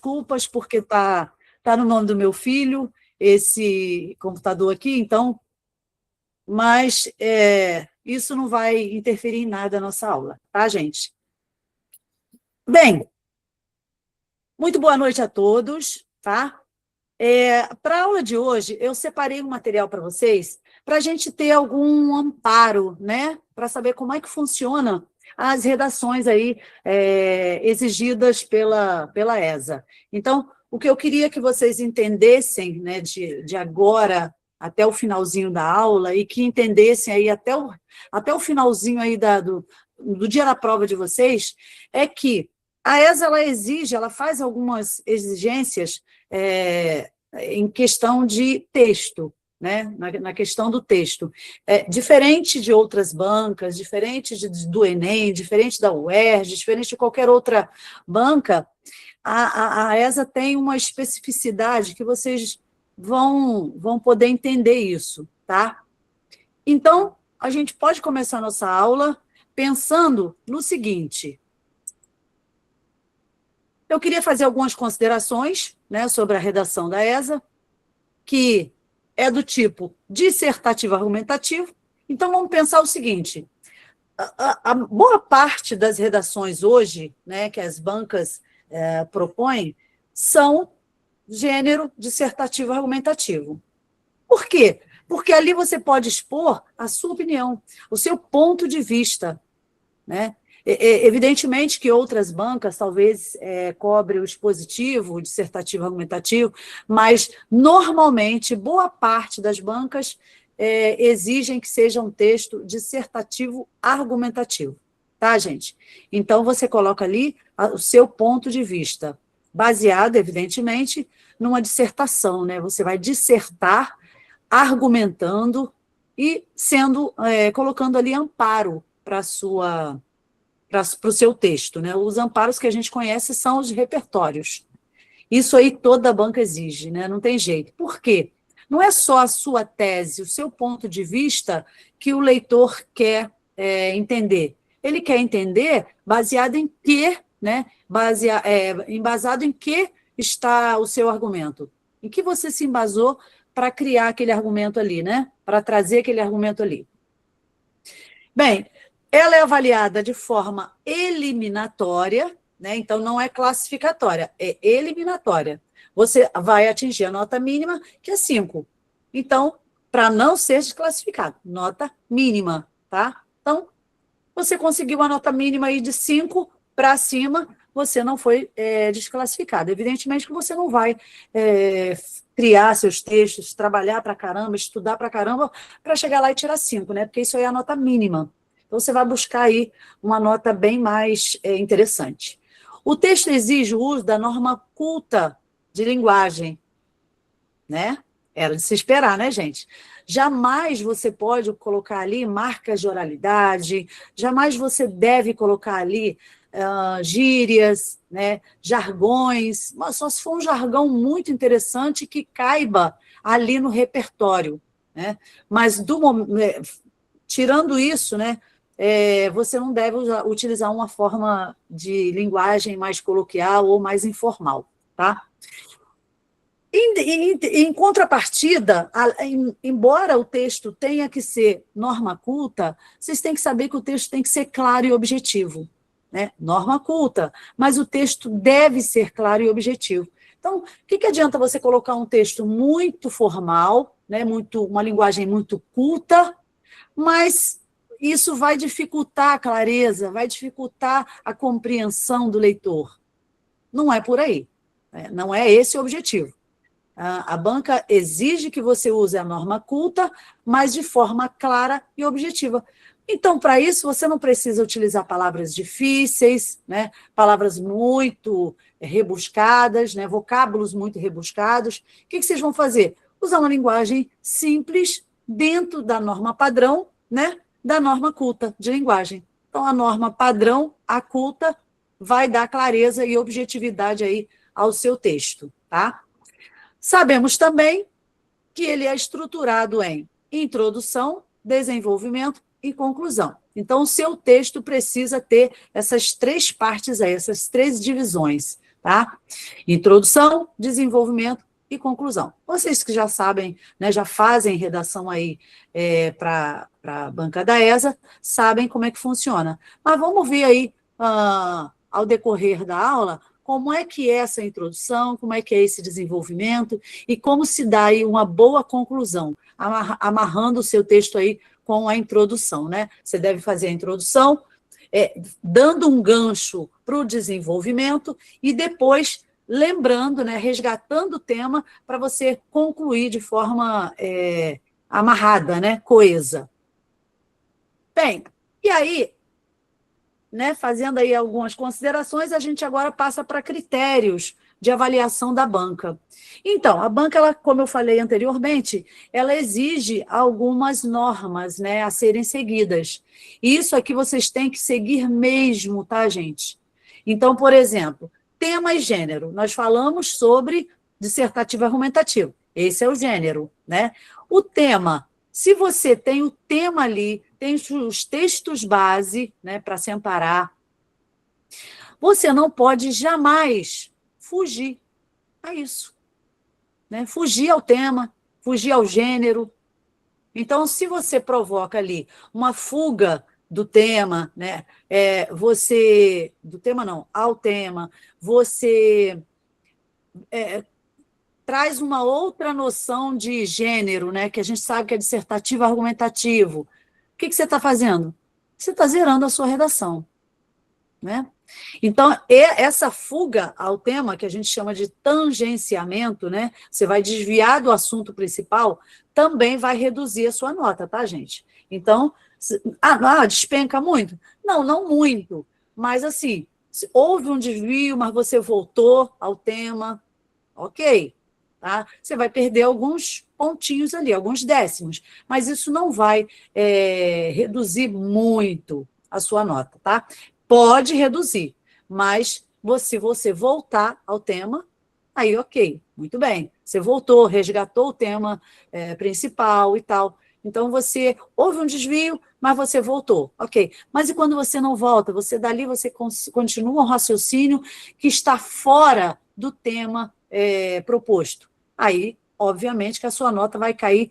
desculpas, porque tá no nome do meu filho, esse computador aqui, então, mas isso não vai interferir em nada na nossa aula, tá, gente? Bem, muito boa noite a todos, tá? Para a aula de hoje, eu separei um material para vocês, para a gente ter algum amparo, né? Para saber como é que funciona as redações aí exigidas pela ESA. Então, o que eu queria que vocês entendessem, né, de agora até o finalzinho da aula, e que entendessem aí até o finalzinho aí do dia da prova de vocês, é que a ESA, ela faz algumas exigências em questão de texto, né? Na questão do texto. Diferente de outras bancas, diferente do Enem, diferente da UERJ, diferente de qualquer outra banca, a ESA tem uma especificidade que vocês vão poder entender isso, tá? Então, a gente pode começar a nossa aula pensando no seguinte: eu queria fazer algumas considerações, né, sobre a redação da ESA, que é do tipo dissertativo argumentativo. Então, vamos pensar o seguinte: a boa parte das redações hoje, né, que as bancas propõem, são gênero dissertativo argumentativo. Por quê? Porque ali você pode expor a sua opinião, o seu ponto de vista, né? Evidentemente que outras bancas talvez cobrem o expositivo, o dissertativo argumentativo, mas, normalmente, boa parte das bancas exigem que seja um texto dissertativo argumentativo, tá, gente? Então, você coloca ali o seu ponto de vista, baseado, evidentemente, numa dissertação, né? Você vai dissertar argumentando e colocando ali amparo para o seu texto, né? Os amparos que a gente conhece são os repertórios. Isso aí toda banca exige, né? Não tem jeito. Por quê? Não é só a sua tese, o seu ponto de vista que o leitor quer entender. Ele quer entender baseado em quê, né? Embasado em que está o seu argumento. Em que você se embasou para criar aquele argumento ali, né? Para trazer aquele argumento ali. Bem, ela é avaliada de forma eliminatória, né? Então, não é classificatória, é eliminatória. Você vai atingir a nota mínima, que é 5. Então, para não ser desclassificado, nota mínima, tá? Então, você conseguiu uma nota mínima aí de 5 para cima, você não foi desclassificado. Evidentemente que você não vai criar seus textos, trabalhar para caramba, estudar para caramba, para chegar lá e tirar 5, né? Porque isso aí é a nota mínima. Então, você vai buscar aí uma nota bem mais interessante. O texto exige o uso da norma culta de linguagem, né? Era de se esperar, né, gente? Jamais você pode colocar ali marcas de oralidade, jamais você deve colocar ali gírias, né, jargões, mas só se for um jargão muito interessante que caiba ali no repertório, né? Mas, tirando isso, né, você não deve utilizar uma forma de linguagem mais coloquial ou mais informal, tá? Em contrapartida, embora o texto tenha que ser norma culta, vocês têm que saber que o texto tem que ser claro e objetivo, né? Norma culta, mas o texto deve ser claro e objetivo. Então, o que adianta você colocar um texto muito formal, né? Uma linguagem muito culta, mas isso vai dificultar a clareza, vai dificultar a compreensão do leitor. Não é por aí, né? Não é esse o objetivo. A banca exige que você use a norma culta, mas de forma clara e objetiva. Então, para isso, você não precisa utilizar palavras difíceis, né? Palavras muito rebuscadas, né? Vocábulos muito rebuscados. O que vocês vão fazer? Usar uma linguagem simples dentro da norma padrão, né? Da norma culta de linguagem. Então, a norma padrão, a culta, vai dar clareza e objetividade aí ao seu texto, tá? Sabemos também que ele é estruturado em introdução, desenvolvimento e conclusão. Então, o seu texto precisa ter essas 3 partes aí, essas 3 divisões, tá? Introdução, desenvolvimento e conclusão. Vocês que já sabem, né, já fazem redação aí para a banca da ESA, sabem como é que funciona. Mas vamos ver aí, ao decorrer da aula, como é que é essa introdução, como é que é esse desenvolvimento e como se dá aí uma boa conclusão, amarrando o seu texto aí com a introdução, né? Você deve fazer a introdução, dando um gancho para o desenvolvimento e depois lembrando, né, resgatando o tema para você concluir de forma amarrada, né, coesa. Bem, e aí, né, fazendo aí algumas considerações, a gente agora passa para critérios de avaliação da banca. Então, a banca, ela, como eu falei anteriormente, ela exige algumas normas, né, a serem seguidas. E isso aqui vocês têm que seguir mesmo, tá, gente? Então, por exemplo, tema e gênero. Nós falamos sobre dissertativo argumentativo. Esse é o gênero, né? O tema, se você tem o tema ali, tem os textos base, né, para se amparar, você não pode jamais fugir a isso, né? Fugir ao tema, fugir ao gênero. Então, se você provoca ali uma fuga do tema, né, do tema não, ao tema, você traz uma outra noção de gênero, né, que a gente sabe que é dissertativo argumentativo. O que você está fazendo? Você está zerando a sua redação, né? Então, essa fuga ao tema, que a gente chama de tangenciamento, né? Você vai desviar do assunto principal, também vai reduzir a sua nota, tá, gente? Então, despenca muito? Não, não muito, mas assim, houve um desvio, mas você voltou ao tema, ok, tá? Você vai perder alguns pontinhos ali, alguns décimos, mas isso não vai reduzir muito a sua nota, tá? Pode reduzir, mas se você voltar ao tema, aí ok, muito bem. Você voltou, resgatou o tema principal e tal. Então, houve um desvio, mas você voltou, ok. Mas e quando você não volta? Você continua um raciocínio que está fora do tema proposto. Aí, obviamente, que a sua nota vai cair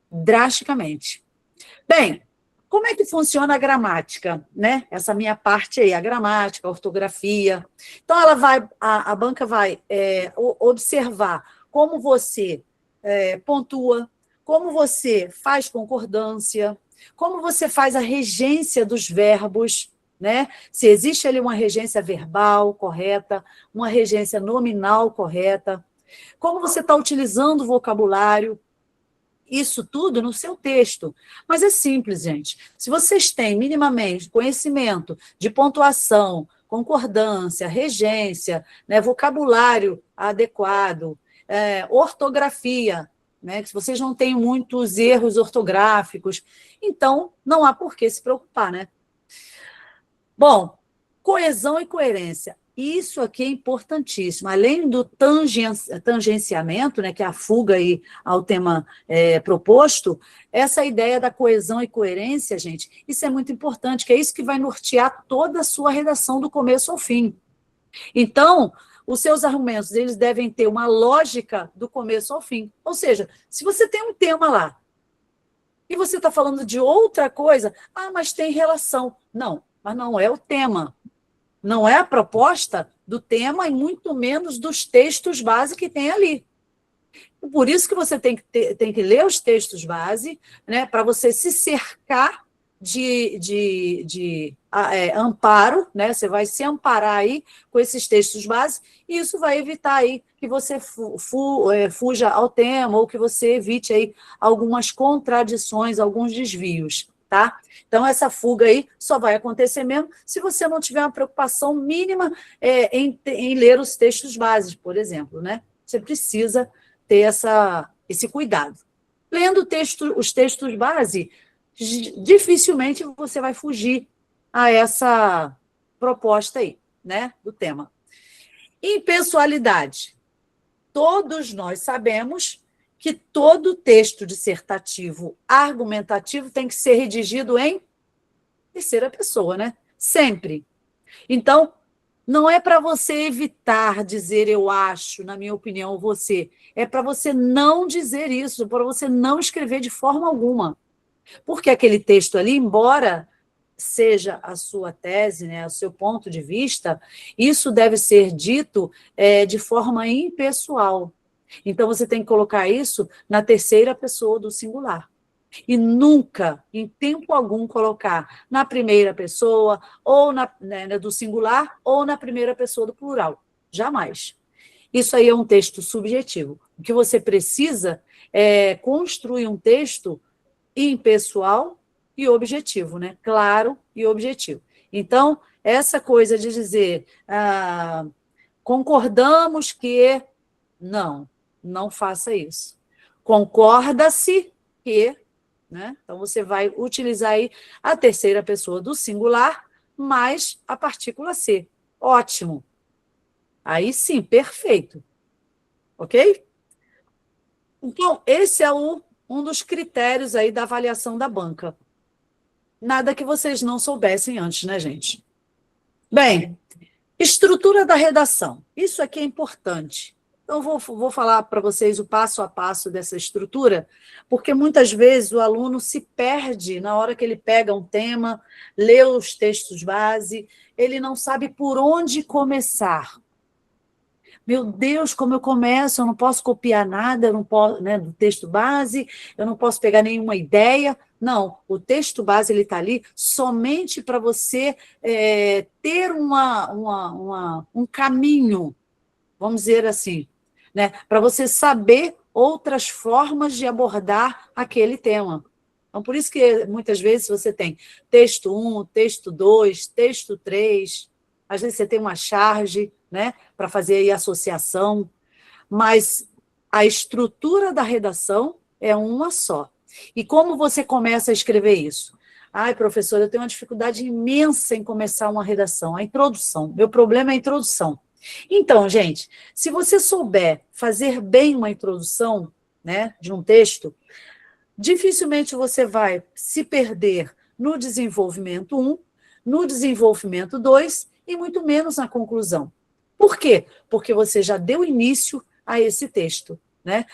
drasticamente. Bem, como é que funciona a gramática, né? Essa minha parte aí, a gramática, a ortografia. Então, a banca vai observar como você pontua, como você faz concordância, como você faz a regência dos verbos, né? Se existe ali uma regência verbal correta, uma regência nominal correta, como você está utilizando o vocabulário, isso tudo no seu texto. Mas é simples, gente. Se vocês têm minimamente conhecimento de pontuação, concordância, regência, né, vocabulário adequado, ortografia, né, se vocês não têm muitos erros ortográficos, então não há por que se preocupar, né? Bom, coesão e coerência. Isso aqui é importantíssimo. Além do tangenciamento, né, que é a fuga aí ao tema proposto, essa ideia da coesão e coerência, gente, isso é muito importante, que é isso que vai nortear toda a sua redação do começo ao fim. Então, os seus argumentos, eles devem ter uma lógica do começo ao fim. Ou seja, se você tem um tema lá, e você está falando de outra coisa, mas tem relação. Não, mas não é o tema. Não é a proposta do tema e muito menos dos textos base que tem ali. Por isso que você tem que ler os textos base, né, para você se cercar de amparo, né? Você vai se amparar aí com esses textos base, e isso vai evitar aí que você fuja ao tema, ou que você evite aí algumas contradições, alguns desvios, tá? Então, essa fuga aí só vai acontecer mesmo se você não tiver uma preocupação mínima em ler os textos básicos, por exemplo, né? Você precisa ter esse cuidado. Lendo os textos base, dificilmente você vai fugir a essa proposta aí, né, do tema. Impessoalidade. Todos nós sabemos que todo texto dissertativo argumentativo tem que ser redigido em terceira pessoa, né? Sempre. Então, Não é para você evitar dizer eu acho, na minha opinião, você. É para você não dizer isso, para você não escrever de forma alguma. Porque aquele texto ali, embora seja a sua tese, né, o seu ponto de vista, isso deve ser dito de forma impessoal. Então, você tem que colocar isso na terceira pessoa do singular. E nunca, em tempo algum, colocar na primeira pessoa, ou do singular, ou na primeira pessoa do plural. Jamais. Isso aí é um texto subjetivo. O que você precisa é construir um texto impessoal e objetivo, né? Claro e objetivo. Então, essa coisa de dizer concordamos que... Não, não faça isso. Concorda-se que... Né? Então, você vai utilizar aí a terceira pessoa do singular mais a partícula ser. Ótimo. Aí sim, perfeito. Ok? Então, esse é um dos critérios aí da avaliação da banca. Nada que vocês não soubessem antes, né, gente? Bem, estrutura da redação. Isso aqui é importante. Então, vou falar para vocês o passo a passo dessa estrutura, porque muitas vezes o aluno se perde na hora que ele pega um tema, lê os textos base, ele não sabe por onde começar. Meu Deus, como eu começo? Eu não posso copiar nada, eu não posso, né, do texto base, eu não posso pegar nenhuma ideia. Não, o texto base ele está ali somente para você ter um caminho, vamos dizer assim, né, para você saber outras formas de abordar aquele tema. Então, por isso que muitas vezes você tem texto 1, texto 2, texto 3, às vezes você tem uma charge, né, para fazer aí associação, mas a estrutura da redação é uma só. E como você começa a escrever isso? Ai, professor, eu tenho uma dificuldade imensa em começar uma redação, a introdução. Meu problema é a introdução. Então, gente, se você souber fazer bem uma introdução, né, de um texto, dificilmente você vai se perder no desenvolvimento 1, no desenvolvimento 2 e muito menos na conclusão. Por quê? Porque você já deu início a esse texto. Né?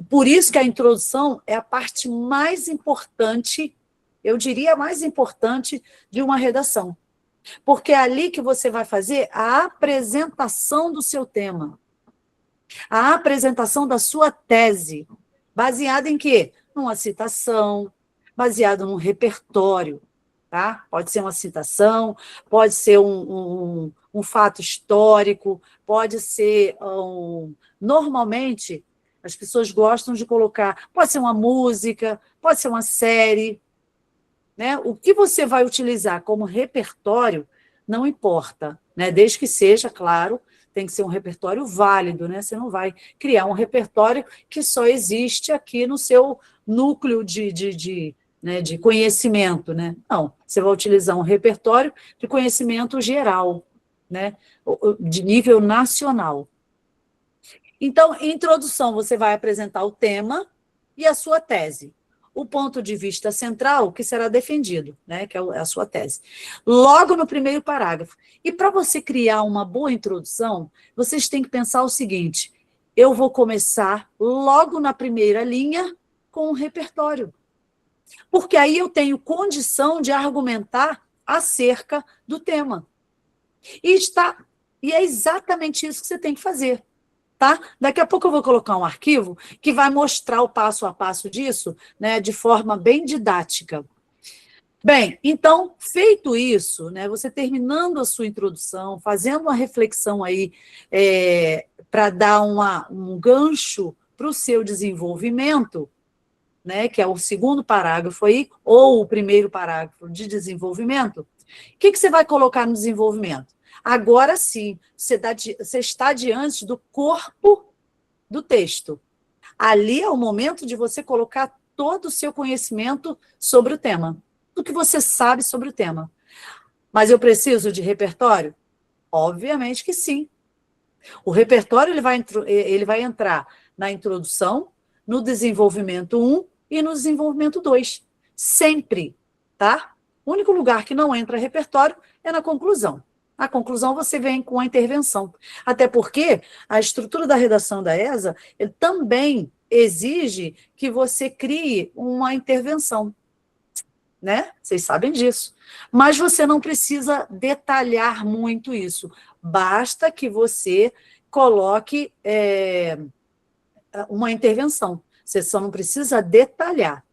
Por isso que a introdução é a parte mais importante, eu diria a mais importante de uma redação. Porque é ali que você vai fazer a apresentação do seu tema, a apresentação da sua tese, baseada em quê? Numa citação, baseado num repertório, tá? Pode ser uma citação, pode ser um fato histórico, pode ser normalmente, as pessoas gostam de colocar, pode ser uma música, pode ser uma série, né? O que você vai utilizar como repertório não importa, né? Desde que seja, claro, tem que ser um repertório válido, né? Você não vai criar um repertório que só existe aqui no seu núcleo né, de conhecimento, né? Não, você vai utilizar um repertório de conhecimento geral, né? De nível nacional. Então, em introdução, você vai apresentar o tema e a sua tese. O ponto de vista central que será defendido, né, que é a sua tese. Logo no primeiro parágrafo. E para você criar uma boa introdução, vocês têm que pensar o seguinte: eu vou começar logo na primeira linha com um repertório. Porque aí eu tenho condição de argumentar acerca do tema. E é exatamente isso que você tem que fazer. Tá? Daqui a pouco eu vou colocar um arquivo que vai mostrar o passo a passo disso, né, de forma bem didática. Bem, então, feito isso, né, você terminando a sua introdução, fazendo uma reflexão aí para dar um gancho para o seu desenvolvimento, né, que é o segundo parágrafo aí, ou o primeiro parágrafo de desenvolvimento, o que você vai colocar no desenvolvimento? Agora sim, você está diante do corpo do texto. Ali é o momento de você colocar todo o seu conhecimento sobre o tema, tudo que você sabe sobre o tema. Mas eu preciso de repertório? Obviamente que sim. O repertório ele vai entrar na introdução, no desenvolvimento 1 e no desenvolvimento 2. Sempre, tá? O único lugar que não entra repertório é na conclusão. A conclusão você vem com a intervenção. Até porque a estrutura da redação da ESA ele também exige que você crie uma intervenção, né? Vocês sabem disso. Mas você não precisa detalhar muito isso. Basta que você coloque uma intervenção. Você só não precisa detalhar.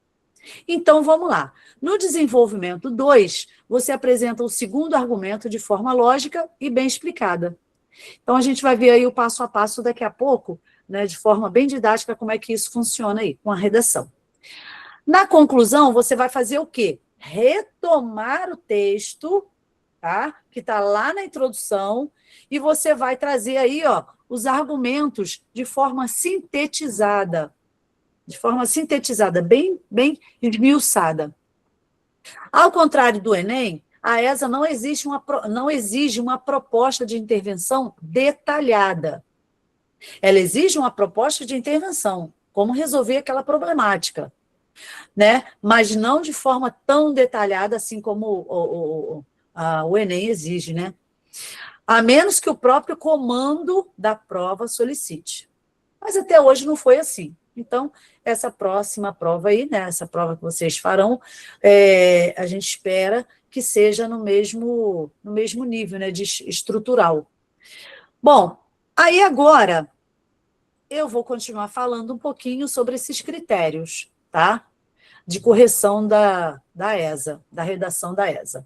Então, vamos lá. No desenvolvimento 2, você apresenta o segundo argumento de forma lógica e bem explicada. Então, a gente vai ver aí o passo a passo daqui a pouco, né, de forma bem didática, como é que isso funciona aí, com a redação. Na conclusão, você vai fazer o quê? Retomar o texto, tá? Que está lá na introdução, e você vai trazer aí, ó, os argumentos de forma sintetizada, bem esmiuçada. Ao contrário do Enem, a ESA não exige uma proposta de intervenção detalhada. Ela exige uma proposta de intervenção, como resolver aquela problemática, né? Mas não de forma tão detalhada assim como o Enem exige, né? A menos que o próprio comando da prova solicite. Mas até hoje não foi assim. Então, essa próxima prova aí, né, essa prova que vocês farão, a gente espera que seja no mesmo nível, né, de estrutural. Bom, aí agora eu vou continuar falando um pouquinho sobre esses critérios, tá? De correção da ESA, da redação da ESA.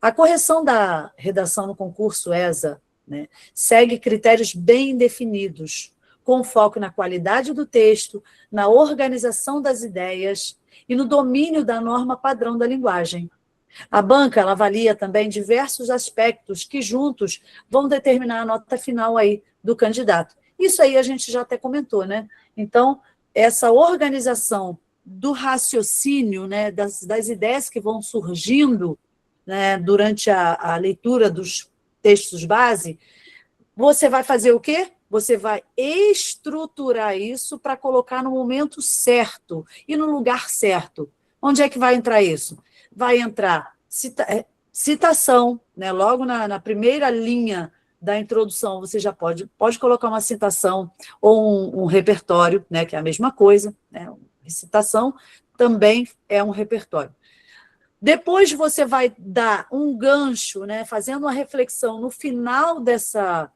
A correção da redação no concurso ESA, né, segue critérios bem definidos, com foco na qualidade do texto, na organização das ideias e no domínio da norma padrão da linguagem. A banca ela avalia também diversos aspectos que juntos vão determinar a nota final aí do candidato. Isso aí a gente já até comentou, né? Então, essa organização do raciocínio, né, das ideias que vão surgindo, né, durante a leitura dos textos base, você vai fazer o quê? Você vai estruturar isso para colocar no momento certo e no lugar certo. Onde é que vai entrar isso? Vai entrar citação, né? Logo na primeira linha da introdução, você já pode colocar uma citação ou um repertório, né? Que é a mesma coisa, né? Citação também é um repertório. Depois você vai dar um gancho, né? Fazendo uma reflexão no final dessa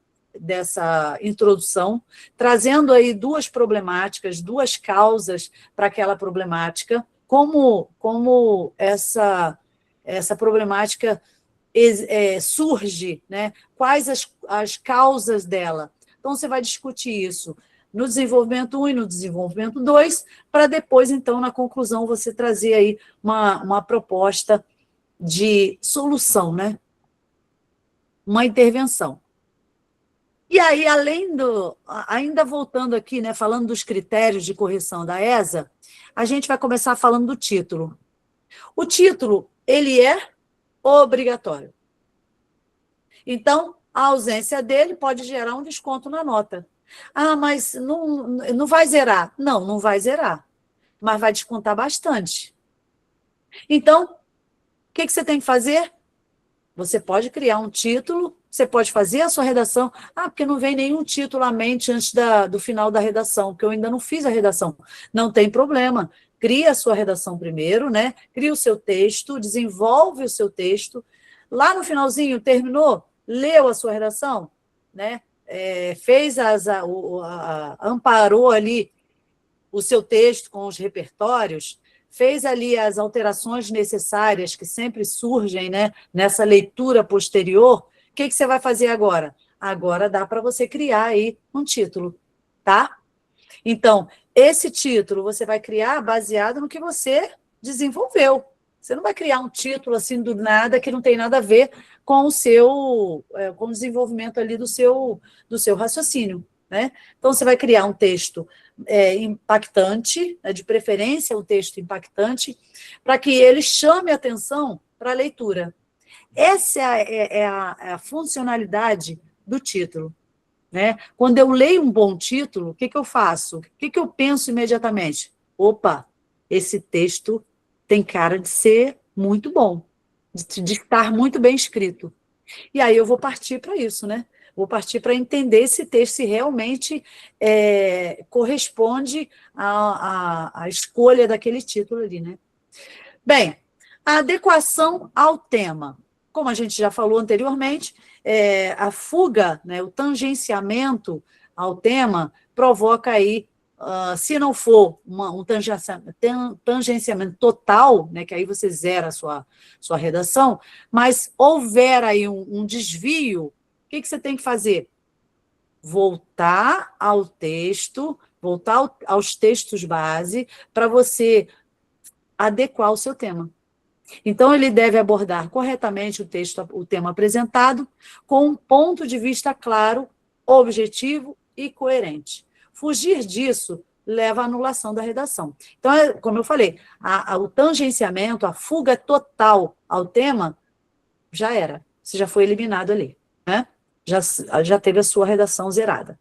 introdução, trazendo aí duas problemáticas, duas causas para aquela problemática, como essa problemática surge, né? Quais as causas dela. Então, você vai discutir isso no desenvolvimento 1 e no desenvolvimento 2, para depois, então, na conclusão, você trazer aí uma proposta de solução, né? Uma intervenção. E aí, ainda voltando aqui, né, falando dos critérios de correção da ESA, a gente vai começar falando do título. O título, ele é obrigatório. Então, a ausência dele pode gerar um desconto na nota. Ah, mas não vai zerar. Não vai zerar, mas vai descontar bastante. Então, o que você tem que fazer? Você pode criar um título, você pode fazer a sua redação. Ah, porque não vem nenhum título à mente antes do final da redação, porque eu ainda não fiz a redação. Não tem problema. Cria a sua redação primeiro, né? Cria o seu texto, desenvolve o seu texto. Lá no finalzinho, terminou? Leu a sua redação? Né? Fez amparou ali o seu texto com os repertórios, fez ali as alterações necessárias que sempre surgem, né, nessa leitura posterior. O que você vai fazer agora? Agora dá para você criar aí um título, tá? Então, esse título você vai criar baseado no que você desenvolveu. Você não vai criar um título assim do nada que não tem nada a ver com com o desenvolvimento ali do seu raciocínio, né? Então, você vai criar um texto impactante, né, de preferência um texto impactante, para que ele chame atenção para a leitura. Essa é a funcionalidade do título. Né? Quando eu leio um bom título, o que eu faço? O que eu penso imediatamente? Opa, esse texto tem cara de ser muito bom, de estar muito bem escrito. E aí eu vou partir para isso, né? Vou partir para entender esse texto se realmente corresponde à escolha daquele título ali, né? Bem, a adequação ao tema. Como a gente já falou anteriormente, a fuga, né, o tangenciamento ao tema provoca aí, se não for um tangenciamento total, né, que aí você zera a sua redação, mas houver aí um desvio, o que você tem que fazer? Voltar ao texto, voltar aos textos base, para você adequar o seu tema. Então, ele deve abordar corretamente o tema apresentado, com um ponto de vista claro, objetivo e coerente. Fugir disso leva à anulação da redação. Então, como eu falei, o tangenciamento, a fuga total ao tema, já era. Você já foi eliminado ali, né? Já teve a sua redação zerada.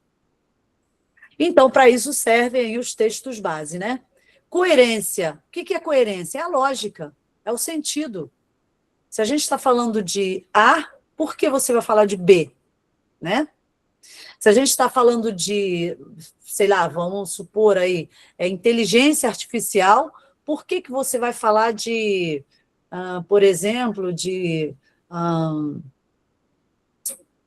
Então, para isso servem os textos base, né? Coerência. O que é coerência? É a lógica, é o sentido. Se a gente está falando de A, por que você vai falar de B? Né? Se a gente está falando de, sei lá, vamos supor aí, inteligência artificial, por que você vai falar de, por exemplo,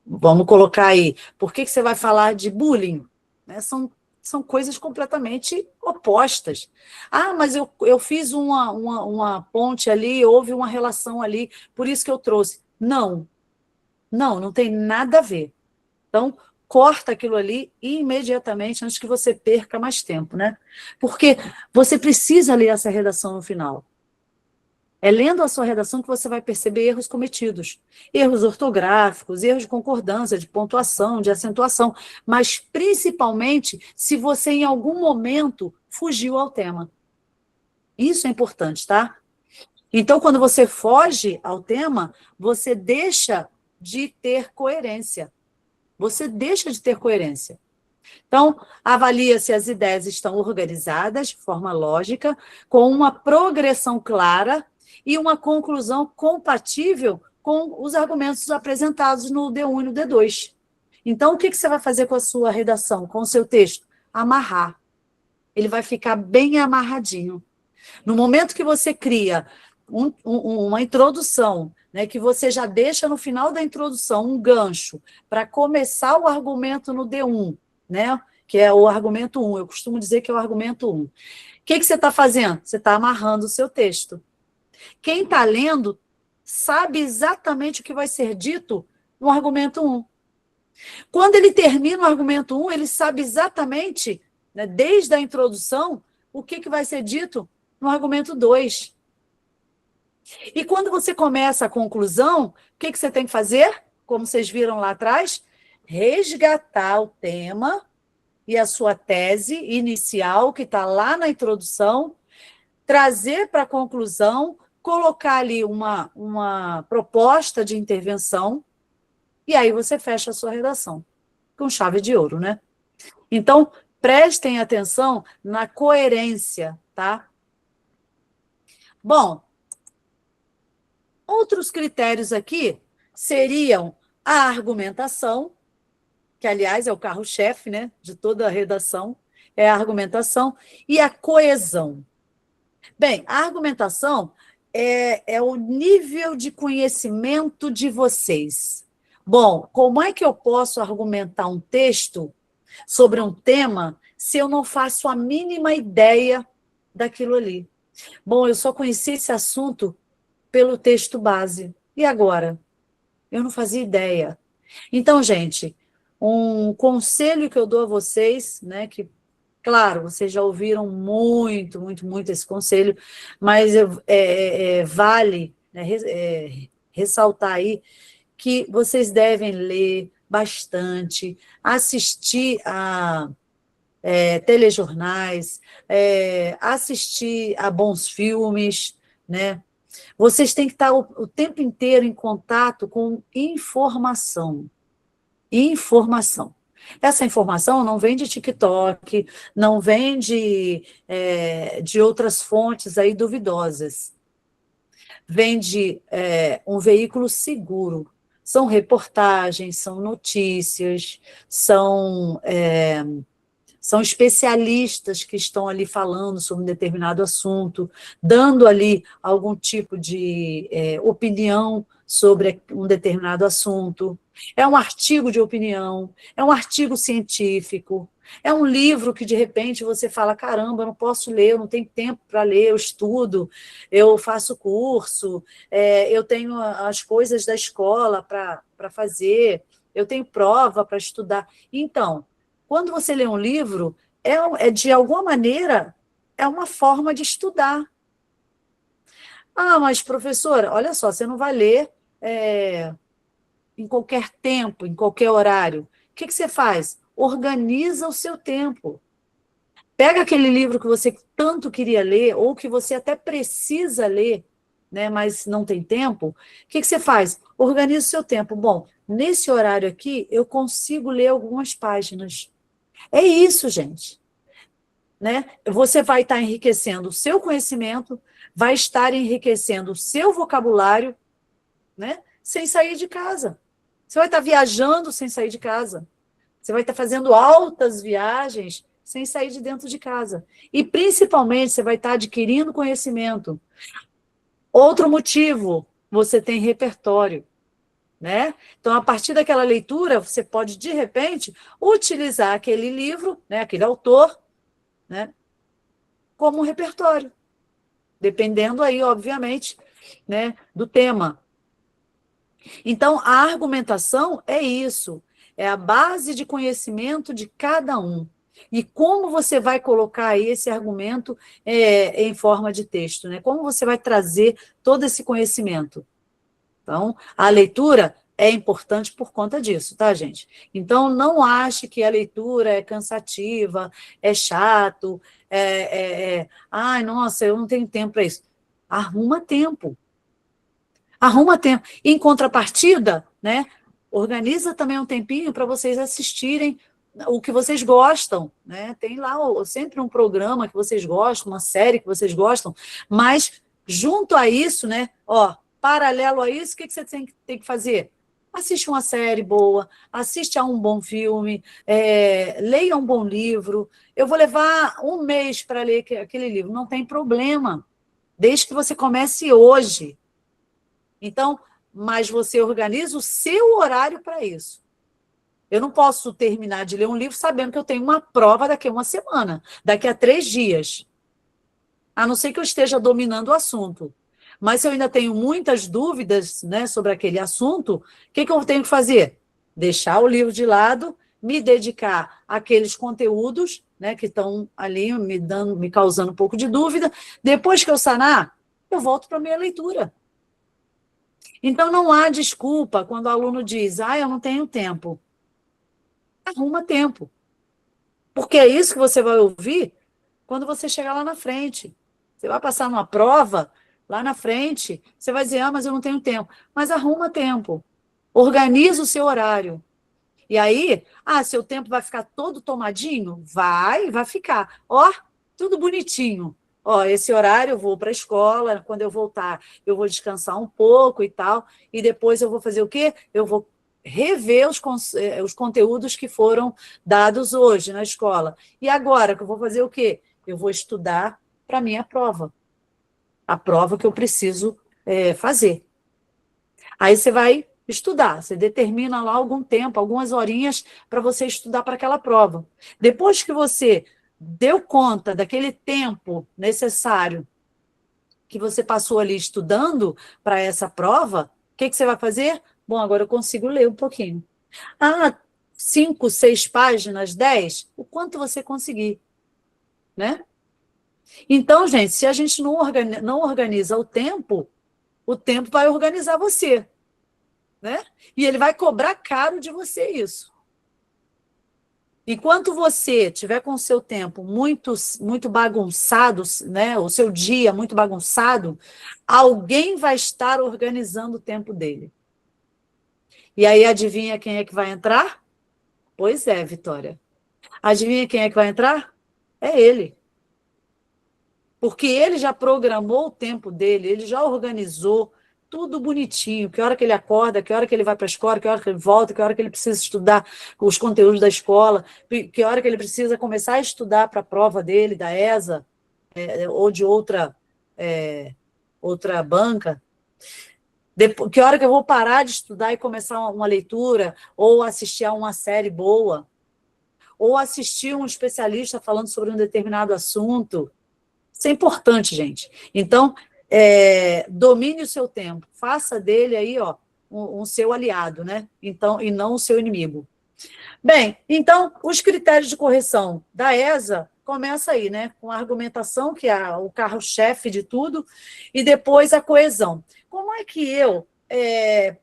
vamos colocar aí, por que você vai falar de bullying? Né? São coisas completamente opostas. Ah, mas eu fiz uma ponte ali, houve uma relação ali, por isso que eu trouxe. Não tem nada a ver. Então, corta aquilo ali imediatamente, antes que você perca mais tempo, né? Porque você precisa ler essa redação no final. É lendo a sua redação que você vai perceber erros cometidos. Erros ortográficos, erros de concordância, de pontuação, de acentuação, mas principalmente se você em algum momento fugiu ao tema. Isso é importante, tá? Então, quando você foge ao tema, você deixa de ter coerência. Você deixa de ter coerência. Então, avalia se as ideias estão organizadas de forma lógica, com uma progressão clara e uma conclusão compatível com os argumentos apresentados no D1 e no D2. Então, o que você vai fazer com a sua redação, com o seu texto? Amarrar. Ele vai ficar bem amarradinho. No momento que você cria uma introdução, né, que você já deixa no final da introdução um gancho para começar o argumento no D1, né, que é o argumento 1, eu costumo dizer que é o argumento 1. O que você está fazendo? Você está amarrando o seu texto. Quem está lendo sabe exatamente o que vai ser dito no argumento 1. Quando ele termina o argumento 1, ele sabe exatamente, né, desde a introdução, o que vai ser dito no argumento 2. E quando você começa a conclusão, o que você tem que fazer? Como vocês viram lá atrás, resgatar o tema e a sua tese inicial, que está lá na introdução, trazer para a conclusão, colocar ali uma proposta de intervenção, e aí você fecha a sua redação, com chave de ouro, né? Então, prestem atenção na coerência, tá? Bom, outros critérios aqui seriam a argumentação, que, aliás, é o carro-chefe, né, de toda a redação, é a argumentação, e a coesão. Bem, a argumentação é o nível de conhecimento de vocês. Bom, como é que eu posso argumentar um texto sobre um tema se eu não faço a mínima ideia daquilo ali? Bom, eu só conheci esse assunto pelo texto base. E agora? Eu não fazia ideia. Então, gente, um conselho que eu dou a vocês, né, que, claro, vocês já ouviram muito, muito, muito esse conselho, mas vale, né, ressaltar aí que vocês devem ler bastante, assistir a telejornais, assistir a bons filmes, né? Vocês têm que estar o tempo inteiro em contato com informação. Informação. Essa informação não vem de TikTok, não vem de outras fontes aí duvidosas. Vem de um veículo seguro. São reportagens, são notícias, são especialistas que estão ali falando sobre um determinado assunto, dando ali algum tipo de opinião sobre um determinado assunto. É um artigo de opinião, é um artigo científico, é um livro que, de repente, você fala, caramba, eu não posso ler, eu não tenho tempo para ler, eu estudo, eu faço curso, eu tenho as coisas da escola para fazer, eu tenho prova para estudar. Então, quando você lê um livro, de alguma maneira, é uma forma de estudar. Ah, mas, professora, olha só, você não vai ler em qualquer tempo, em qualquer horário. O que você faz? Organiza o seu tempo. Pega aquele livro que você tanto queria ler, ou que você até precisa ler, né, mas não tem tempo. O que você faz? Organiza o seu tempo. Bom, nesse horário aqui, eu consigo ler algumas páginas. É isso, gente. Né? Você vai estar enriquecendo o seu conhecimento, vai estar enriquecendo o seu vocabulário, né? Sem sair de casa. Você vai estar viajando sem sair de casa. Você vai estar fazendo altas viagens sem sair de dentro de casa. E, principalmente, você vai estar adquirindo conhecimento. Outro motivo, você tem repertório. Né? Então, a partir daquela leitura, você pode, de repente, utilizar aquele livro, né, aquele autor, né, como um repertório, dependendo aí, obviamente, né, do tema. Então, a argumentação é isso, é a base de conhecimento de cada um. E como você vai colocar aí esse argumento em forma de texto, né? Como você vai trazer todo esse conhecimento? Então, a leitura é importante por conta disso, tá, gente? Então, não ache que a leitura é cansativa, é chato, ai, nossa, eu não tenho tempo para isso. Arruma tempo. Arruma tempo. Em contrapartida, né, organiza também um tempinho para vocês assistirem o que vocês gostam, né? Tem lá sempre um programa que vocês gostam, uma série que vocês gostam, mas junto a isso, né, ó, paralelo a isso, o que você tem que fazer? Assiste uma série boa, assiste a um bom filme, leia um bom livro. Eu vou levar um mês para ler aquele livro, não tem problema, desde que você comece hoje. Então, mas você organiza o seu horário para isso. Eu não posso terminar de ler um livro sabendo que eu tenho uma prova daqui a uma semana, daqui a 3 dias. A não ser que eu esteja dominando o assunto. Mas se eu ainda tenho muitas dúvidas, né, sobre aquele assunto, o que eu tenho que fazer? Deixar o livro de lado, me dedicar àqueles conteúdos, né, que estão ali me causando um pouco de dúvida. Depois que eu sanar, eu volto para a minha leitura. Então, não há desculpa quando o aluno diz, eu não tenho tempo. Arruma tempo. Porque é isso que você vai ouvir quando você chegar lá na frente. Você vai passar numa prova, lá na frente, você vai dizer, mas eu não tenho tempo. Mas arruma tempo. Organiza o seu horário. E aí, seu tempo vai ficar todo tomadinho? Vai ficar. Ó, tudo bonitinho. Ó, esse horário eu vou para a escola, quando eu voltar, eu vou descansar um pouco e tal, e depois eu vou fazer o quê? Eu vou rever os conteúdos que foram dados hoje na escola. E agora, que eu vou fazer o quê? Eu vou estudar para a minha prova. A prova que eu preciso fazer. Aí você vai estudar, você determina lá algum tempo, algumas horinhas para você estudar para aquela prova. Depois que você deu conta daquele tempo necessário que você passou ali estudando para essa prova, o que você vai fazer? Bom, agora eu consigo ler um pouquinho. 5, 6 páginas, 10, o quanto você conseguir, né? Então, gente, se a gente não organiza o tempo vai organizar você, né? E ele vai cobrar caro de você isso. Enquanto você tiver com o seu tempo muito bagunçado, né, o seu dia muito bagunçado, alguém vai estar organizando o tempo dele. E aí, adivinha quem é que vai entrar? Pois é, Vitória. Adivinha quem é que vai entrar? É ele. Porque ele já programou o tempo dele, ele já organizou, tudo bonitinho, que hora que ele acorda, que hora que ele vai para a escola, que hora que ele volta, que hora que ele precisa estudar os conteúdos da escola, que hora que ele precisa começar a estudar para a prova dele, da ESA, ou de outra banca. Depois, que hora que eu vou parar de estudar e começar uma leitura, ou assistir a uma série boa, ou assistir um especialista falando sobre um determinado assunto. Isso é importante, gente. Então, domine o seu tempo, faça dele aí, ó, um seu aliado, né? Então, e não o seu inimigo. Bem, então, os critérios de correção da ESA começa aí, né? Com a argumentação, que é o carro-chefe de tudo, e depois a coesão. Como é que eu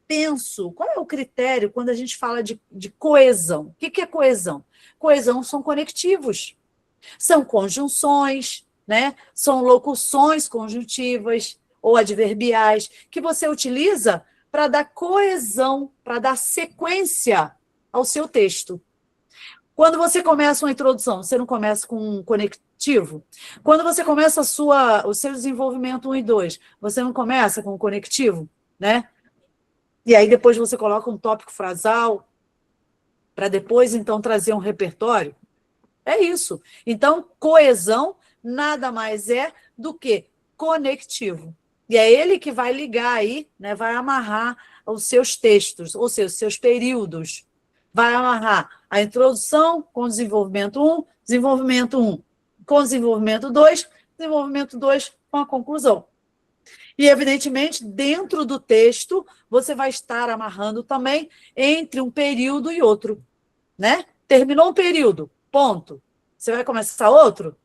penso? Qual é o critério quando a gente fala de coesão? O que é coesão? Coesão são conectivos, são conjunções, né? São locuções conjuntivas ou adverbiais que você utiliza para dar coesão, para dar sequência ao seu texto. Quando você começa uma introdução, você não começa com um conectivo? Quando você começa o seu desenvolvimento 1 e 2, você não começa com um conectivo, né? E aí depois você coloca um tópico frasal, para depois, então, trazer um repertório. É isso. Então, coesão nada mais é do que conectivo. E é ele que vai ligar aí, né, vai amarrar os seus textos, ou seja, os seus períodos. Vai amarrar a introdução com desenvolvimento 1, desenvolvimento 1 com desenvolvimento 2, desenvolvimento 2 com a conclusão. E, evidentemente, dentro do texto, você vai estar amarrando também entre um período e outro, né? Terminou um período, ponto. Você vai começar outro?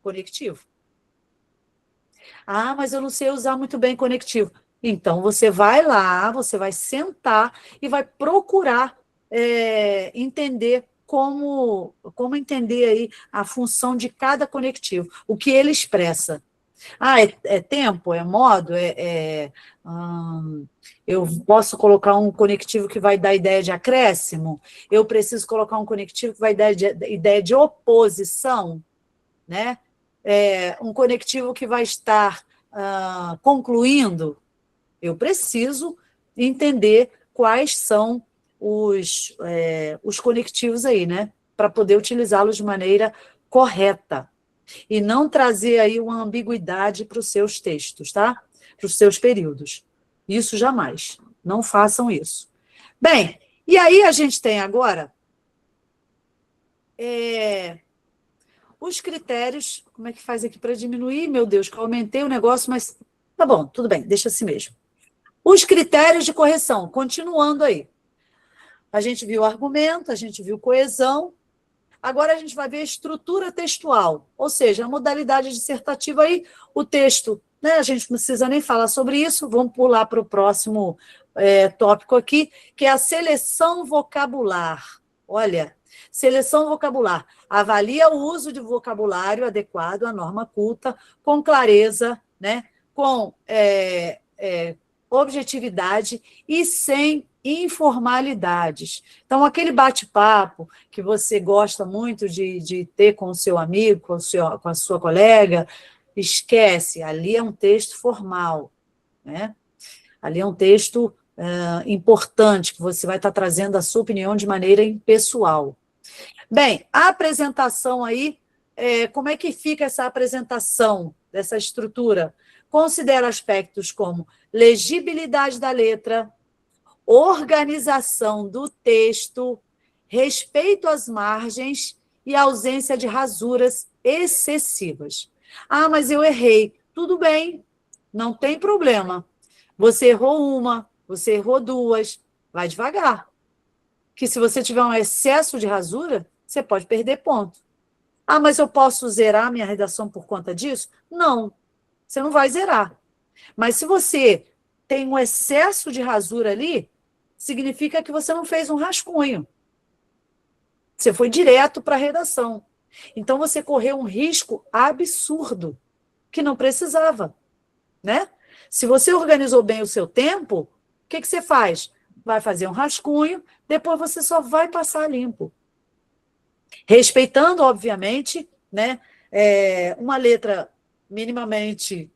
Conectivo. Ah, mas eu não sei usar muito bem conectivo. Então, você vai lá, você vai sentar e vai procurar entender como entender aí a função de cada conectivo, o que ele expressa. Ah, é tempo, é modo, eu posso colocar um conectivo que vai dar ideia de acréscimo, eu preciso colocar um conectivo que vai dar ideia de oposição, né? Um conectivo que vai estar concluindo, eu preciso entender quais são os conectivos aí, né? Para poder utilizá-los de maneira correta e não trazer aí uma ambiguidade para os seus textos, tá? Para os seus períodos. Isso jamais. Não façam isso. Bem, e aí a gente tem agora os critérios. Como é que faz aqui para diminuir? Meu Deus, que eu aumentei o negócio, mas tá bom, tudo bem, deixa assim mesmo. Os critérios de correção, continuando aí. A gente viu argumento, a gente viu coesão. Agora a gente vai ver a estrutura textual, ou seja, a modalidade dissertativa aí, o texto, né? A gente não precisa nem falar sobre isso, vamos pular para o próximo tópico aqui, que é a seleção vocabular. Olha, seleção vocabular. Avalia o uso de vocabulário adequado à norma culta, com clareza, né? Com objetividade e sem informalidades. Então, aquele bate-papo que você gosta muito de ter com o seu amigo, com a sua colega, esquece, ali é um texto formal, né? Ali é um texto importante, que você vai estar trazendo a sua opinião de maneira impessoal. Bem, a apresentação aí, como é que fica essa apresentação dessa estrutura? Considera aspectos como legibilidade da letra, organização do texto, respeito às margens e ausência de rasuras excessivas. Ah, mas eu errei. Tudo bem, não tem problema. Você errou uma, você errou duas, vai devagar. Que se você tiver um excesso de rasura, você pode perder ponto. Ah, mas eu posso zerar minha redação por conta disso? Não, você não vai zerar. Mas se você tem um excesso de rasura ali, significa que você não fez um rascunho. Você foi direto para a redação. Então, você correu um risco absurdo, que não precisava, né? Se você organizou bem o seu tempo, o que você faz? Vai fazer um rascunho, depois você só vai passar limpo. Respeitando, obviamente, né, uma letra minimamente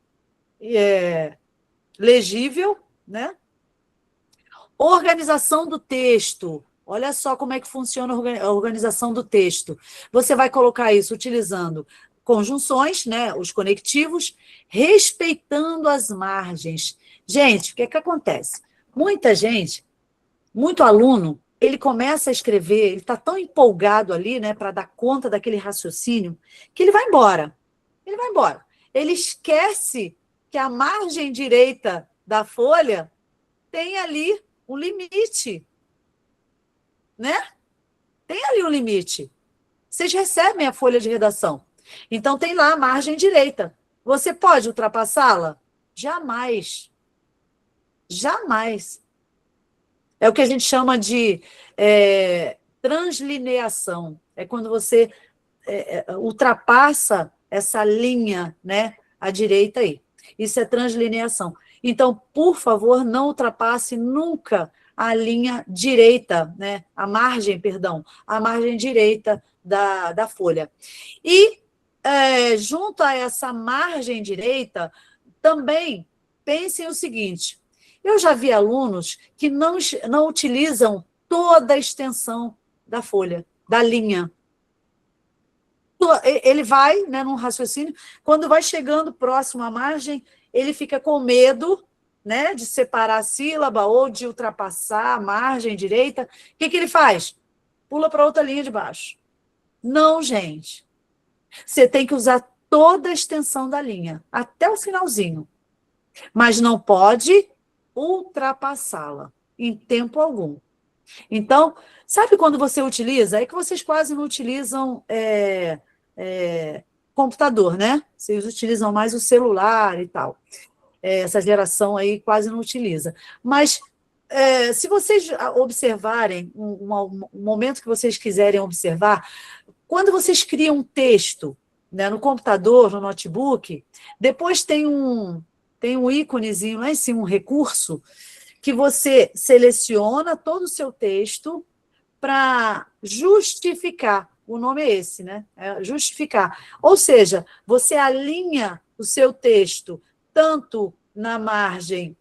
legível, né? Organização do texto. Olha só como é que funciona a organização do texto. Você vai colocar isso utilizando conjunções, né, os conectivos, respeitando as margens. Gente, o que é que acontece? Muita gente, muito aluno, ele começa a escrever, ele está tão empolgado ali, né, para dar conta daquele raciocínio, que ele vai embora. Ele vai embora. Ele esquece que a margem direita da folha tem ali um limite, né? Tem ali um limite. Vocês recebem a folha de redação. Então, tem lá a margem direita. Você pode ultrapassá-la? Jamais. Jamais. É o que a gente chama de translineação. É quando você ultrapassa essa linha, né, à direita aí. Isso é translineação. Então, por favor, não ultrapasse nunca a linha direita, né, a margem direita da folha. E, junto a essa margem direita, também pensem o seguinte, eu já vi alunos que não utilizam toda a extensão da folha, da linha. Ele vai, né, num raciocínio, quando vai chegando próximo à margem, ele fica com medo, né, de separar a sílaba ou de ultrapassar a margem direita. O que ele faz? Pula para outra linha de baixo. Não, gente. Você tem que usar toda a extensão da linha, até o finalzinho. Mas não pode ultrapassá-la em tempo algum. Então, sabe quando você utiliza? É que vocês quase não utilizam computador, né? Vocês utilizam mais o celular e tal. Essa geração aí quase não utiliza. Mas, se vocês observarem, um momento que vocês quiserem observar, quando vocês criam um texto, né, no computador, no notebook, depois tem um íconezinho lá em cima, um recurso, que você seleciona todo o seu texto para justificar. O nome é esse, né? Justificar. Ou seja, você alinha o seu texto tanto na margem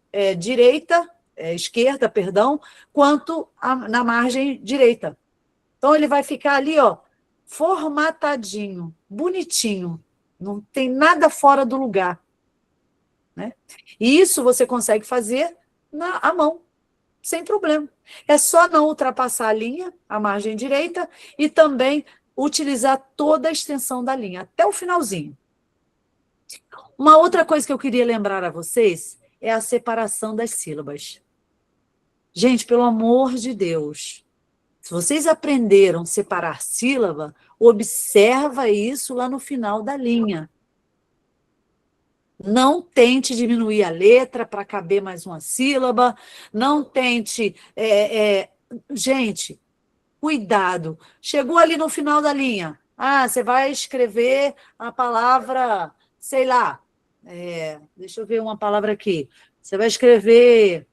esquerda, perdão, quanto na margem direita. Então, ele vai ficar ali, ó, formatadinho, bonitinho. Não tem nada fora do lugar, né? E isso você consegue fazer à mão, sem problema. É só não ultrapassar a linha, a margem direita, e também utilizar toda a extensão da linha, até o finalzinho. Uma outra coisa que eu queria lembrar a vocês é a separação das sílabas. Gente, pelo amor de Deus, se vocês aprenderam a separar sílaba, observa isso lá no final da linha. Não tente diminuir a letra para caber mais uma sílaba, não tente... Gente, cuidado. Chegou ali no final da linha. Você vai escrever a palavra, sei lá, deixa eu ver uma palavra aqui. Você vai escrever...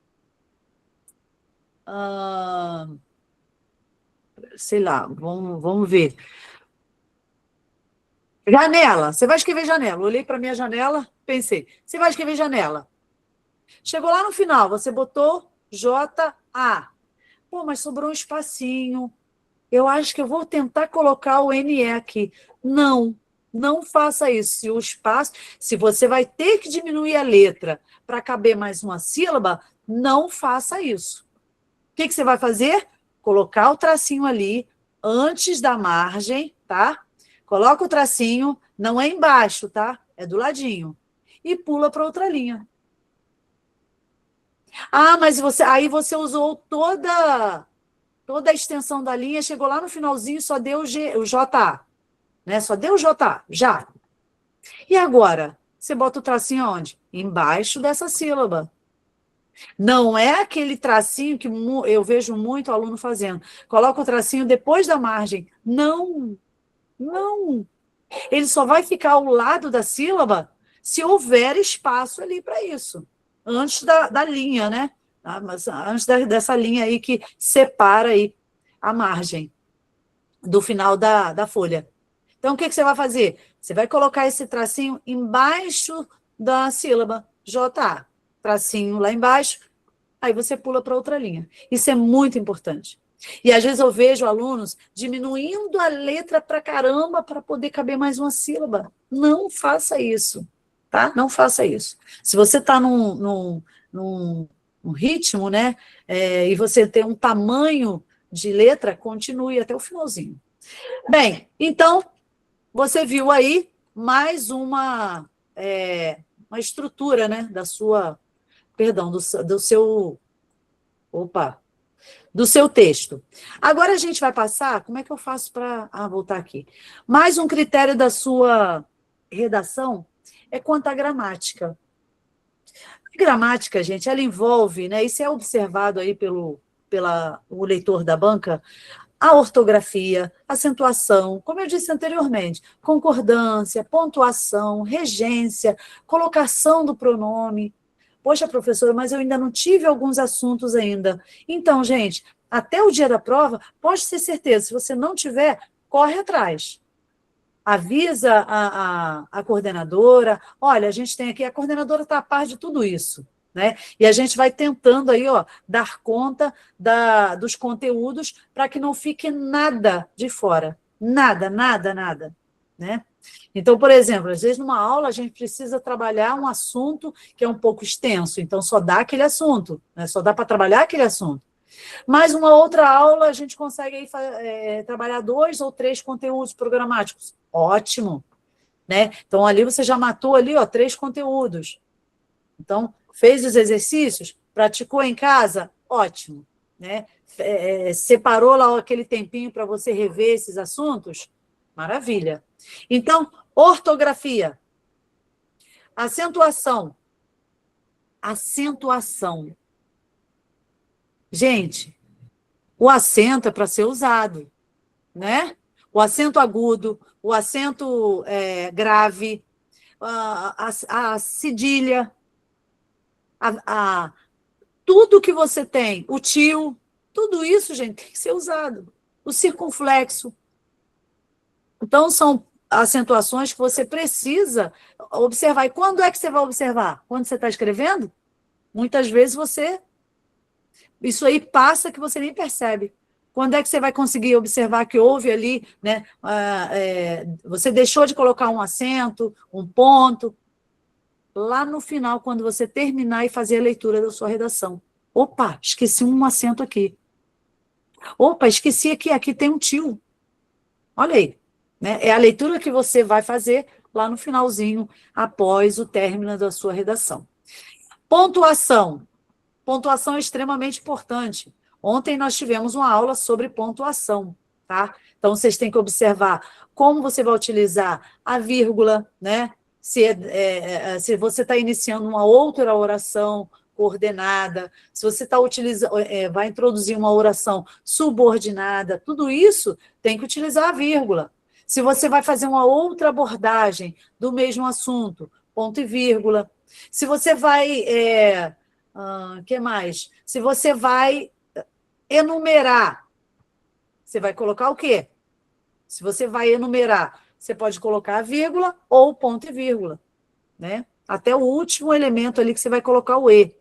sei lá, vamos ver. Janela, você vai escrever janela. Olhei para a minha janela, pensei, você vai escrever janela. Chegou lá no final, você botou J-A. Pô, mas sobrou um espacinho. Eu acho que eu vou tentar colocar o NE aqui. Não, não faça isso. Se você vai ter que diminuir a letra para caber mais uma sílaba, não faça isso. O que você vai fazer? Colocar o tracinho ali antes da margem, tá? Coloca o tracinho, não é embaixo, tá? É do ladinho. E pula para outra linha. Mas aí você usou toda a extensão da linha, chegou lá no finalzinho e só deu o JA. Né? Só deu o JA, já. E agora? Você bota o tracinho onde? Embaixo dessa sílaba. Não é aquele tracinho que eu vejo muito aluno fazendo. Coloca o tracinho depois da margem. Não, não. Ele só vai ficar ao lado da sílaba se houver espaço ali para isso. Antes da linha, né? Mas antes dessa linha aí que separa aí a margem do final da folha. Então, o que você vai fazer? Você vai colocar esse tracinho embaixo da sílaba, JA. tracinho lá embaixo, aí você pula para outra linha. Isso é muito importante. E às vezes eu vejo alunos diminuindo a letra para caramba para poder caber mais uma sílaba. Não faça isso, tá? Não faça isso. Se você está num ritmo, né, e você tem um tamanho de letra, continue até o finalzinho. Bem, então, você viu aí mais uma estrutura, né, da sua, perdão, do seu, opa, do seu texto. Agora a gente vai passar, como é que eu faço para voltar aqui? Mais um critério da sua redação é quanto à gramática. A gramática, gente, ela envolve, né, isso é observado aí pelo o leitor da banca, a ortografia, acentuação, como eu disse anteriormente, concordância, pontuação, regência, colocação do pronome. Poxa, professora, mas eu ainda não tive alguns assuntos ainda. Então, gente, até o dia da prova, pode ter certeza, se você não tiver, corre atrás. Avisa a coordenadora, olha, a gente tem aqui, a coordenadora está a par de tudo isso, né? E a gente vai tentando aí, ó, dar conta dos conteúdos para que não fique nada de fora. Nada, nada, nada, né? Então, por exemplo, às vezes numa aula a gente precisa trabalhar um assunto que é um pouco extenso, então só dá aquele assunto, né? Só dá para trabalhar aquele assunto. Mas uma outra aula a gente consegue aí, trabalhar 2 ou 3 conteúdos programáticos. Ótimo, né? Então, ali você já matou ali, ó, 3 conteúdos. Então, fez os exercícios, praticou em casa, ótimo, né? Separou lá aquele tempinho para você rever esses assuntos, maravilha. Então, ortografia, acentuação. Acentuação. Gente, o acento é para ser usado, né? O acento agudo, o acento grave, a cedilha, tudo que você tem, o tio, tudo isso, gente, tem que ser usado. O circunflexo. Então, são acentuações que você precisa observar. E quando é que você vai observar? Quando você está escrevendo? Muitas vezes isso aí passa que você nem percebe. Quando é que você vai conseguir observar que houve ali, né? Você deixou de colocar um acento, um ponto. Lá no final, quando você terminar e fazer a leitura da sua redação. Opa, esqueci um acento aqui. Opa, esqueci aqui tem um tio. Olha aí. Né? É a leitura que você vai fazer lá no finalzinho, após o término da sua redação. Pontuação. Pontuação é extremamente importante. Ontem nós tivemos uma aula sobre pontuação, tá? Então, vocês têm que observar como você vai utilizar a vírgula, né? Se você está iniciando uma outra oração coordenada, se você vai introduzir uma oração subordinada, tudo isso tem que utilizar a vírgula. Se você vai fazer uma outra abordagem do mesmo assunto, ponto e vírgula. Se você vai... que mais? Se você vai enumerar, você vai colocar o quê? Se você vai enumerar, você pode colocar a vírgula ou ponto e vírgula, né? Até o último elemento ali que você vai colocar o E,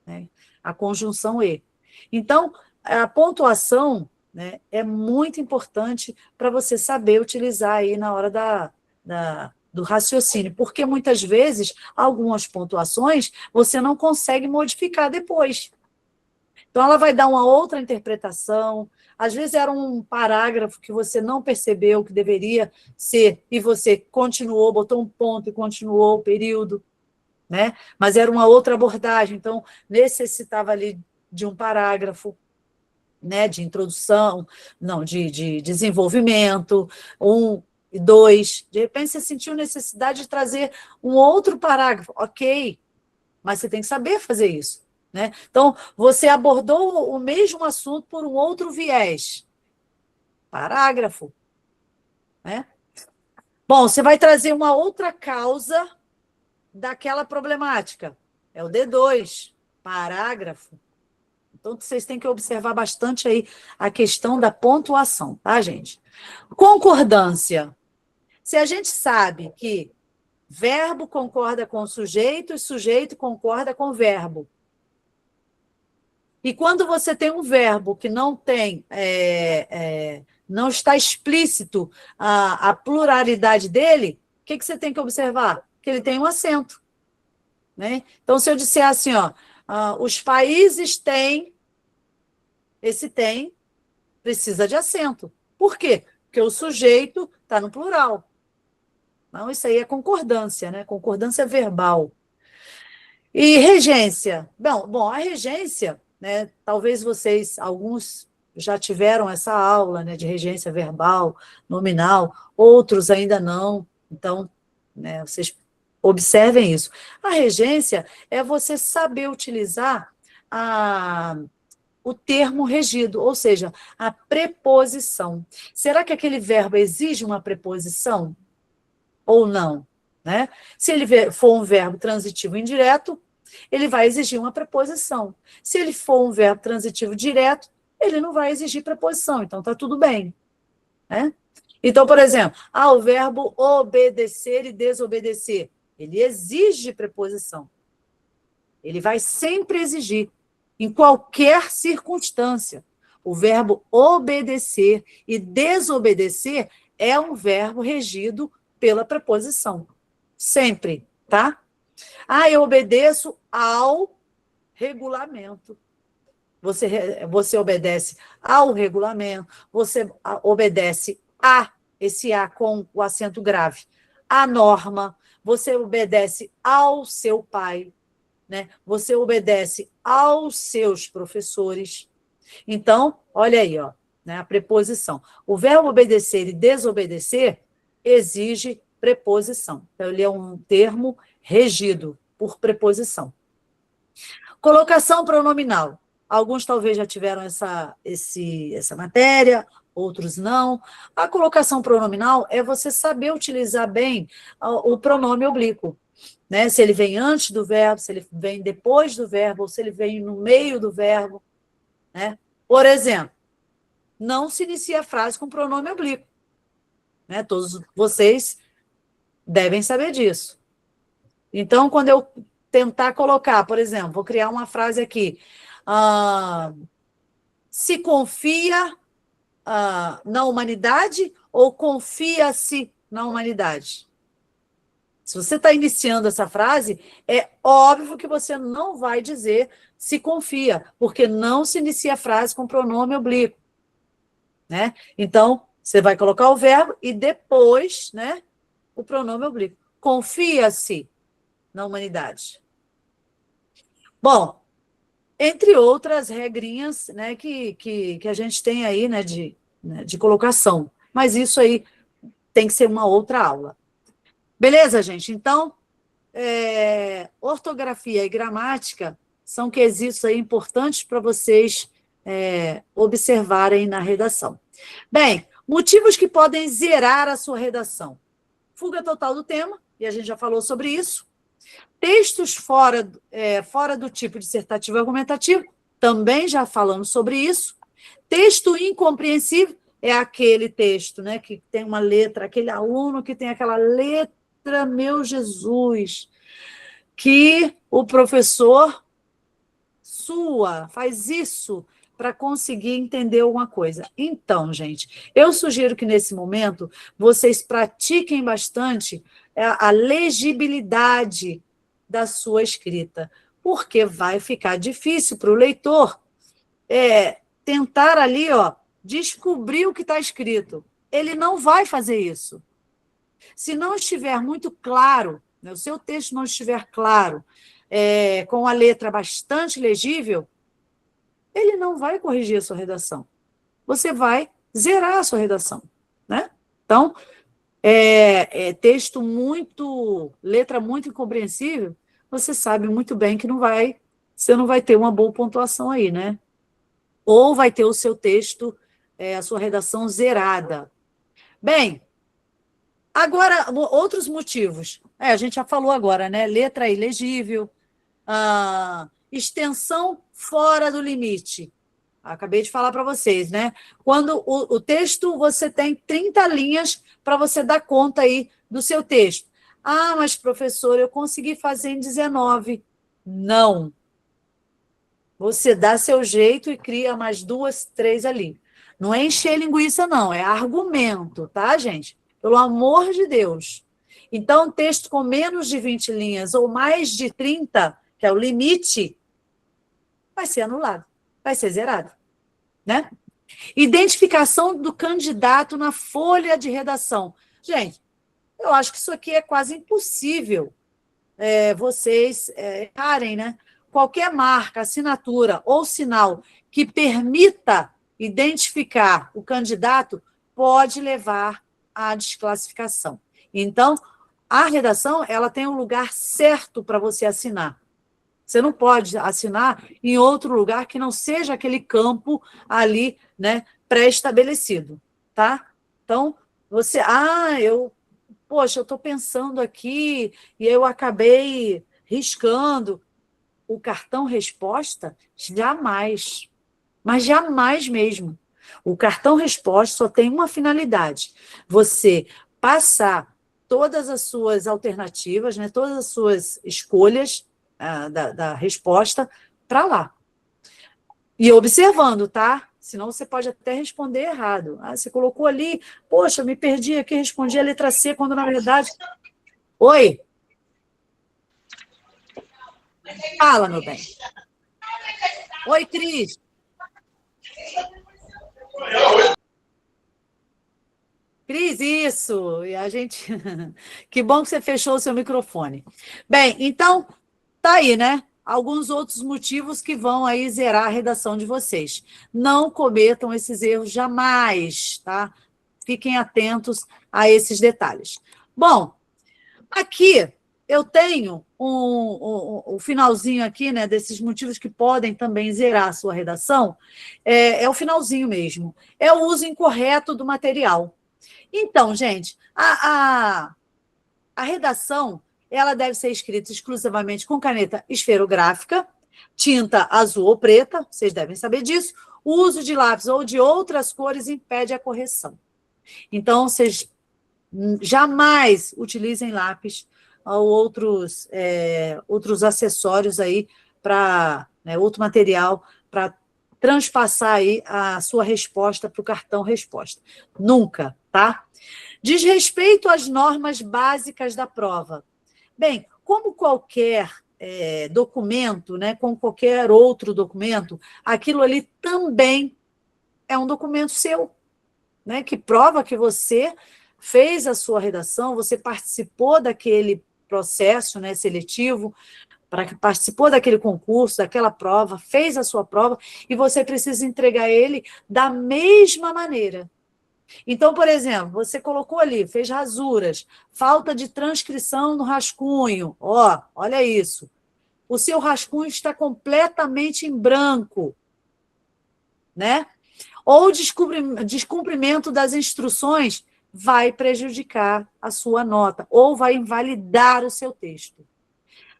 né? A conjunção E. Então, a pontuação, né, é muito importante para você saber utilizar aí na hora do raciocínio, porque muitas vezes, algumas pontuações, você não consegue modificar depois. Então, ela vai dar uma outra interpretação, às vezes era um parágrafo que você não percebeu que deveria ser, e você continuou, botou um ponto e continuou o período, né? Mas era uma outra abordagem, então necessitava ali de um parágrafo, né, de introdução, não, de desenvolvimento, 1 e 2, de repente você sentiu necessidade de trazer um outro parágrafo, ok, mas você tem que saber fazer isso, né? Então, você abordou o mesmo assunto por um outro viés, parágrafo, né? Bom, você vai trazer uma outra causa daquela problemática, é o D2, parágrafo. Então, vocês têm que observar bastante aí a questão da pontuação, tá, gente? Concordância. Se a gente sabe que verbo concorda com o sujeito concorda com o verbo. E quando você tem um verbo que não tem, não está explícito a pluralidade dele, o que você tem que observar? Que ele tem um acento. Né? Então, se eu disser assim, ó, os países têm, esse tem, precisa de acento. Por quê? Porque o sujeito está no plural. Não, isso aí é concordância, né? Concordância verbal. E regência? Bom, a regência, né, talvez vocês, alguns já tiveram essa aula, né, de regência verbal, nominal, outros ainda não. Então, né, vocês observem isso. A regência é você saber utilizar o termo regido, ou seja, a preposição. Será que aquele verbo exige uma preposição ou não? Né? Se ele for um verbo transitivo indireto, ele vai exigir uma preposição. Se ele for um verbo transitivo direto, ele não vai exigir preposição, então está tudo bem. Né? Então, por exemplo, o verbo obedecer e desobedecer, ele exige preposição. Ele vai sempre exigir, em qualquer circunstância. O verbo obedecer e desobedecer é um verbo regido pela preposição. Sempre, tá? Eu obedeço ao regulamento. Você obedece ao regulamento, você obedece esse A com o acento grave, a norma, você obedece ao seu pai, né? Você obedece aos seus professores. Então, olha aí, ó, né, a preposição. O verbo obedecer e desobedecer exige preposição. Então, ele é um termo regido por preposição. Colocação pronominal. Alguns talvez já tiveram essa matéria, outros não. A colocação pronominal é você saber utilizar bem o pronome oblíquo. Né? Se ele vem antes do verbo, se ele vem depois do verbo, ou se ele vem no meio do verbo. Né? Por exemplo, não se inicia a frase com pronome oblíquo. Né? Todos vocês devem saber disso. Então, quando eu tentar colocar, por exemplo, vou criar uma frase aqui. Se confia na humanidade ou confia-se na humanidade? Se você está iniciando essa frase, é óbvio que você não vai dizer se confia, porque não se inicia a frase com pronome oblíquo. Né? Então, você vai colocar o verbo e depois, né, o pronome oblíquo. Confia-se na humanidade. Bom, entre outras regrinhas, né, que a gente tem aí, né, de colocação. Mas isso aí tem que ser uma outra aula. Beleza, gente? Então, ortografia e gramática são quesitos aí importantes para vocês observarem na redação. Bem, motivos que podem zerar a sua redação. Fuga total do tema, e a gente já falou sobre isso. Textos fora do tipo dissertativo argumentativo, também já falamos sobre isso. Texto incompreensível é aquele texto, né, que tem uma letra, aquele aluno que tem aquela letra, meu Jesus, que o professor faz isso para conseguir entender alguma coisa. Então, gente, eu sugiro que nesse momento vocês pratiquem bastante a legibilidade da sua escrita, porque vai ficar difícil para o leitor tentar ali, descobrir o que está escrito. Ele não vai fazer isso. Se não estiver muito claro, né, o seu texto não estiver claro, com a letra bastante legível, ele não vai corrigir a sua redação. Você vai zerar a sua redação. Né? Então, texto letra muito incompreensível, você sabe muito bem que você não vai ter uma boa pontuação aí, né? Ou vai ter o seu texto, a sua redação zerada. Bem, agora, outros motivos. A gente já falou agora, né? Letra ilegível, extensão fora do limite. Acabei de falar para vocês, né? Quando o texto, você tem 30 linhas para você dar conta aí do seu texto. Ah, mas professor, eu consegui fazer em 19. Não. Você dá seu jeito e cria mais 2, 3 ali. Não é encher linguiça, não, é argumento, tá, gente? Pelo amor de Deus. Então, texto com menos de 20 linhas ou mais de 30, que é o limite, vai ser anulado, vai ser zerado, né? Identificação do candidato na folha de redação. Gente, eu acho que isso aqui é quase impossível vocês errarem, né? Qualquer marca, assinatura ou sinal que permita identificar o candidato pode levar à desclassificação. Então, a redação ela tem um lugar certo para você assinar. Você não pode assinar em outro lugar que não seja aquele campo ali, né, pré-estabelecido, tá? Então, você, poxa, eu estou pensando aqui e eu acabei riscando o cartão resposta, jamais, mas jamais mesmo. O cartão resposta só tem uma finalidade: você passar todas as suas alternativas, né, todas as suas escolhas da resposta para lá. E observando, tá? Senão você pode até responder errado. Ah, você colocou ali, poxa, me perdi aqui, respondi a letra C, quando na verdade... Oi? Fala, meu bem. Oi, Cris. Cris, isso. E a gente... Que bom que você fechou o seu microfone. Bem, então, tá aí, né? Alguns outros motivos que vão aí zerar a redação de vocês. Não cometam esses erros jamais, tá? Fiquem atentos a esses detalhes. Bom, aqui eu tenho o finalzinho aqui, né, desses motivos que podem também zerar a sua redação, é o finalzinho mesmo. É o uso incorreto do material. Então, gente, a redação ela deve ser escrita exclusivamente com caneta esferográfica, tinta azul ou preta, vocês devem saber disso. O uso de lápis ou de outras cores impede a correção. Então, vocês jamais utilizem lápis ou outros acessórios aí para, né, outro material para transpassar aí a sua resposta para o cartão resposta. Nunca, tá? Diz respeito às normas básicas da prova. Bem, como qualquer documento, né, como qualquer outro documento, aquilo ali também é um documento seu, né, que prova que você fez a sua redação, você participou daquele processo, né, seletivo, participou daquele concurso, daquela prova, fez a sua prova, e você precisa entregar ele da mesma maneira. Então, por exemplo, você colocou ali, fez rasuras, falta de transcrição no rascunho. Olha isso. O seu rascunho está completamente em branco, né? Ou descumprimento das instruções vai prejudicar a sua nota, ou vai invalidar o seu texto.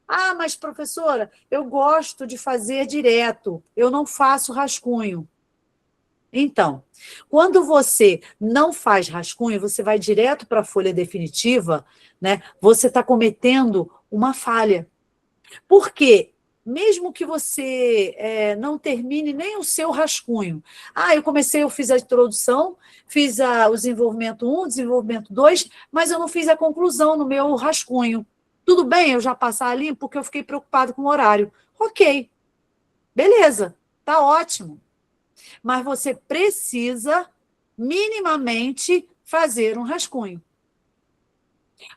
Ah, mas professora, eu gosto de fazer direto, eu não faço rascunho. Então, quando você não faz rascunho, você vai direto para a folha definitiva, né? Você está cometendo uma falha. Por quê? Mesmo que você não termine nem o seu rascunho. Eu fiz a introdução, fiz o desenvolvimento 1, desenvolvimento 2, mas eu não fiz a conclusão no meu rascunho. Tudo bem eu já passar ali porque eu fiquei preocupado com o horário. Ok, beleza, tá ótimo. Mas você precisa, minimamente, fazer um rascunho.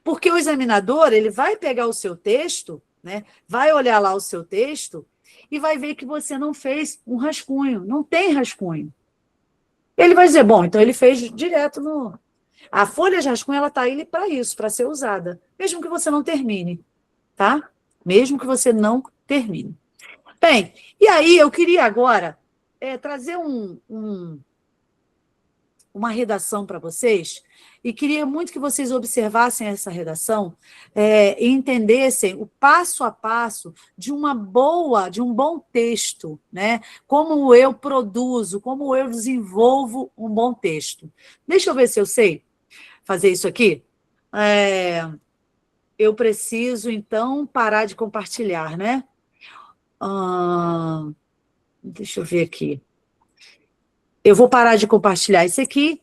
Porque o examinador ele vai pegar o seu texto, né, vai olhar lá o seu texto e vai ver que você não fez um rascunho, não tem rascunho. Ele vai dizer, bom, então ele fez direto no... A folha de rascunho, ela está aí para isso, para ser usada, mesmo que você não termine, tá? Mesmo que você não termine. Bem, e aí eu queria agora trazer uma redação para vocês, e queria muito que vocês observassem essa redação e entendessem o passo a passo de um bom texto, né? Como eu produzo, como eu desenvolvo um bom texto. Deixa eu ver se eu sei fazer isso aqui. eu preciso, então, parar de compartilhar, né? Deixa eu ver aqui. Eu vou parar de compartilhar esse aqui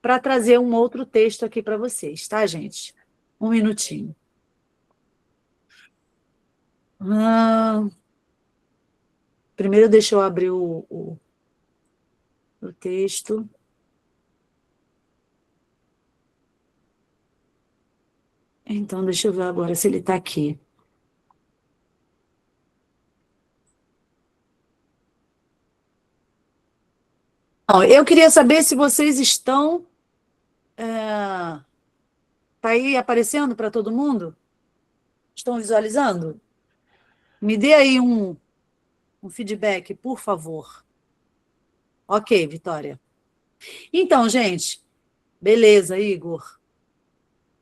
para trazer um outro texto aqui para vocês, tá, gente? Um minutinho. Primeiro, deixa eu abrir o texto. Então, deixa eu ver agora se ele está aqui. Bom, eu queria saber se vocês estão... Tá aí aparecendo para todo mundo? Estão visualizando? Me dê aí um feedback, por favor. Ok, Vitória. Então, gente, beleza, Igor.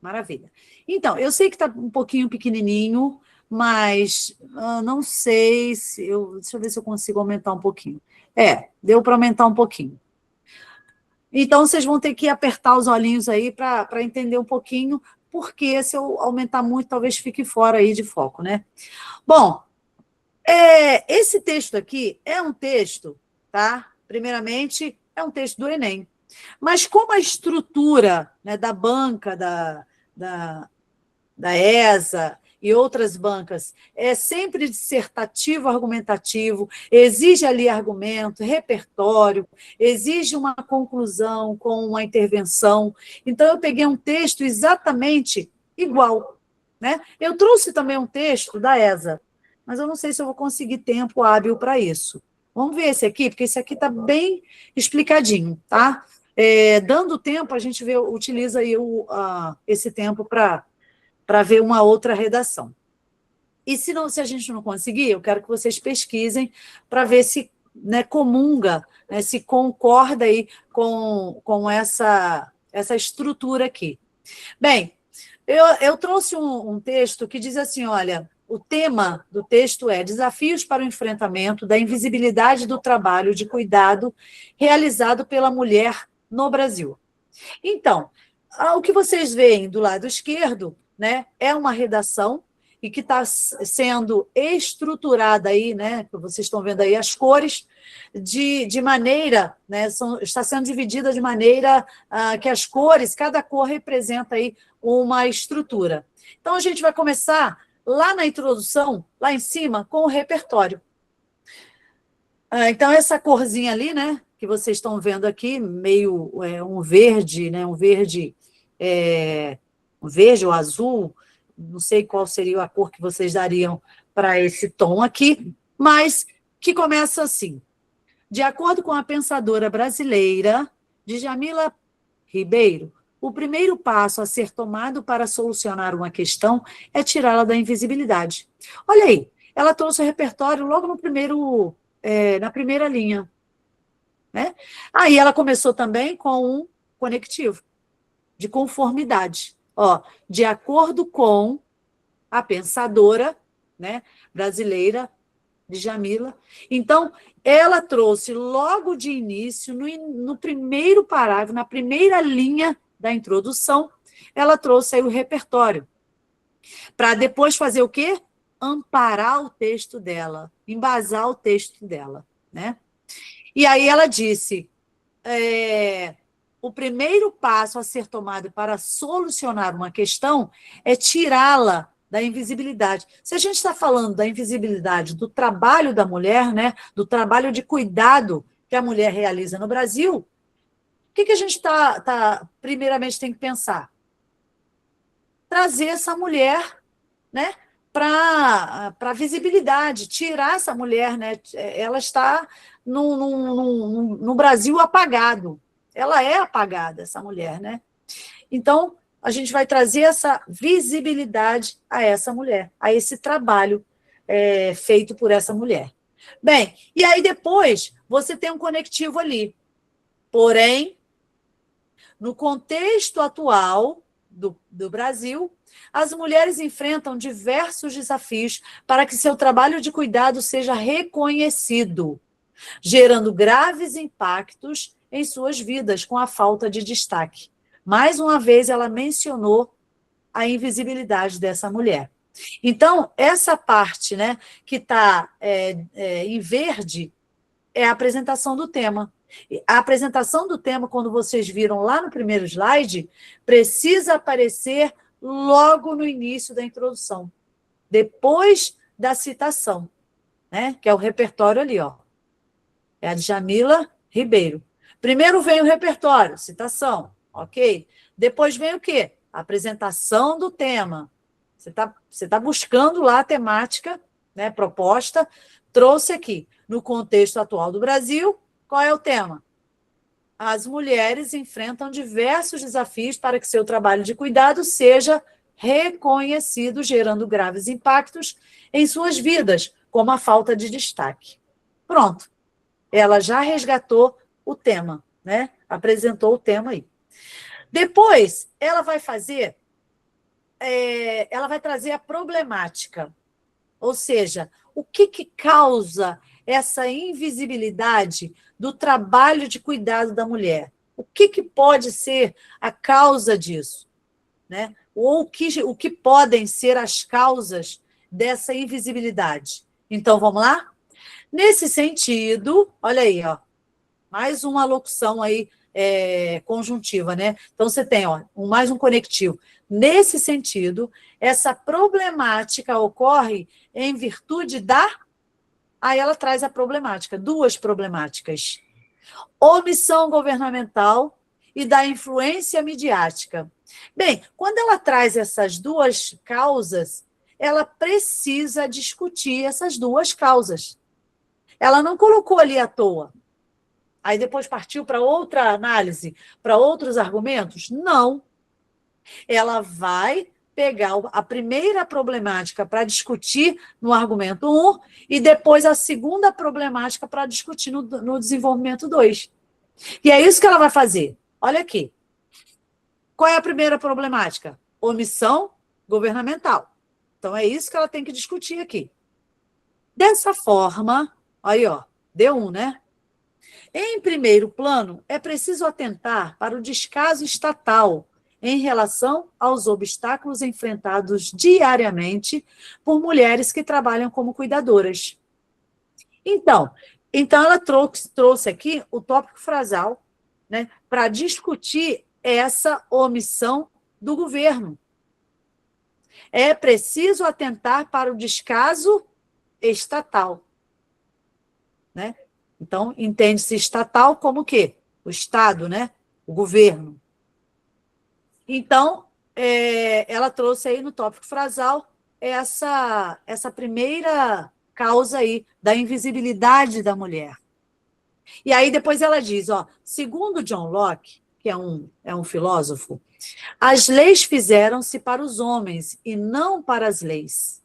Maravilha. Então, eu sei que está um pouquinho pequenininho, mas não sei se eu... Deixa eu ver se eu consigo aumentar um pouquinho. Deu para aumentar um pouquinho. Então, vocês vão ter que apertar os olhinhos aí para entender um pouquinho, porque se eu aumentar muito, talvez fique fora aí de foco, né? Bom, esse texto aqui é um texto, tá? Primeiramente, é um texto do Enem. Mas como a estrutura, né, da banca da ESA e outras bancas é sempre dissertativo, argumentativo, exige ali argumento, repertório, exige uma conclusão com uma intervenção. Então, eu peguei um texto exatamente igual, né? Eu trouxe também um texto da ESA, mas eu não sei se eu vou conseguir tempo hábil para isso. Vamos ver esse aqui, porque esse aqui está bem explicadinho, tá? Dando tempo, a gente utiliza aí esse tempo para ver uma outra redação. E se a gente não conseguir, eu quero que vocês pesquisem para ver se, né, comunga, né, se concorda aí com essa estrutura aqui. Bem, eu trouxe um texto que diz assim, olha, o tema do texto é Desafios para o enfrentamento da invisibilidade do trabalho de cuidado realizado pela mulher no Brasil. Então, o que vocês veem do lado esquerdo, né, é uma redação e que está sendo estruturada aí, né, vocês estão vendo aí as cores, de maneira, né, está sendo dividida de maneira que as cores, cada cor representa aí uma estrutura. Então, a gente vai começar lá na introdução, lá em cima, com o repertório. Então, essa corzinha ali, né, que vocês estão vendo aqui, meio um verde, né, um verde ou azul, não sei qual seria a cor que vocês dariam para esse tom aqui, mas que começa assim. De acordo com a pensadora brasileira, Djamila Ribeiro, o primeiro passo a ser tomado para solucionar uma questão é tirá-la da invisibilidade. Olha aí, ela trouxe o repertório logo na primeira linha. Né? Aí ela começou também com um conectivo, de conformidade. De acordo com a pensadora, né, brasileira, Djamila. Então, ela trouxe logo de início, no primeiro parágrafo, na primeira linha da introdução, ela trouxe aí o repertório. Para depois fazer o quê? Amparar o texto dela, embasar o texto dela. Né? E aí ela disse, o primeiro passo a ser tomado para solucionar uma questão é tirá-la da invisibilidade. Se a gente está falando da invisibilidade do trabalho da mulher, né, do trabalho de cuidado que a mulher realiza no Brasil, o que a gente primeiramente tem que pensar? Trazer essa mulher, né, para a visibilidade, tirar essa mulher, né, ela está no Brasil apagado, ela é apagada, essa mulher, né? Então, a gente vai trazer essa visibilidade a essa mulher, a esse trabalho feito por essa mulher. Bem, e aí depois você tem um conectivo ali. Porém, no contexto atual do Brasil, as mulheres enfrentam diversos desafios para que seu trabalho de cuidado seja reconhecido, gerando graves impactos em suas vidas com a falta de destaque. Mais uma vez, ela mencionou a invisibilidade dessa mulher. Então, essa parte, né, que está em verde é a apresentação do tema. A apresentação do tema, quando vocês viram lá no primeiro slide, precisa aparecer logo no início da introdução, depois da citação, né, que é o repertório ali, ó. É a de Jamila Ribeiro. Primeiro vem o repertório, citação, ok? Depois vem o quê? A apresentação do tema. Você tá buscando lá a temática, né, proposta, trouxe aqui. No contexto atual do Brasil, qual é o tema? As mulheres enfrentam diversos desafios para que seu trabalho de cuidado seja reconhecido, gerando graves impactos em suas vidas, como a falta de destaque. Pronto. Ela já resgatou o tema, né? Apresentou o tema aí. Depois, ela vai fazer, ela vai trazer a problemática, ou seja, o que causa essa invisibilidade do trabalho de cuidado da mulher? O que pode ser a causa disso? Né? Ou o que podem ser as causas dessa invisibilidade? Então, vamos lá? Nesse sentido, olha aí, ó, mais uma locução aí conjuntiva, né? Então, você tem mais um conectivo. Nesse sentido, essa problemática ocorre em virtude da... Aí ela traz a problemática, duas problemáticas. Omissão governamental e da influência midiática. Bem, quando ela traz essas duas causas, ela precisa discutir essas duas causas. Ela não colocou ali à toa. Aí depois partiu para outra análise, para outros argumentos? Não. Ela vai pegar a primeira problemática para discutir no argumento 1 e depois a segunda problemática para discutir no desenvolvimento 2. E é isso que ela vai fazer. Olha aqui. Qual é a primeira problemática? Omissão governamental. Então, é isso que ela tem que discutir aqui. Dessa forma, aí, ó, deu um, né? Em primeiro plano, é preciso atentar para o descaso estatal em relação aos obstáculos enfrentados diariamente por mulheres que trabalham como cuidadoras. Então ela trouxe aqui o tópico frasal, né, para discutir essa omissão do governo. É preciso atentar para o descaso estatal, né? Então, entende-se estatal como o quê? O Estado, né? O governo. Então, ela trouxe aí no tópico frasal essa primeira causa aí da invisibilidade da mulher. E aí depois ela diz, ó, segundo John Locke, que é um filósofo, as leis fizeram-se para os homens e não para as leis.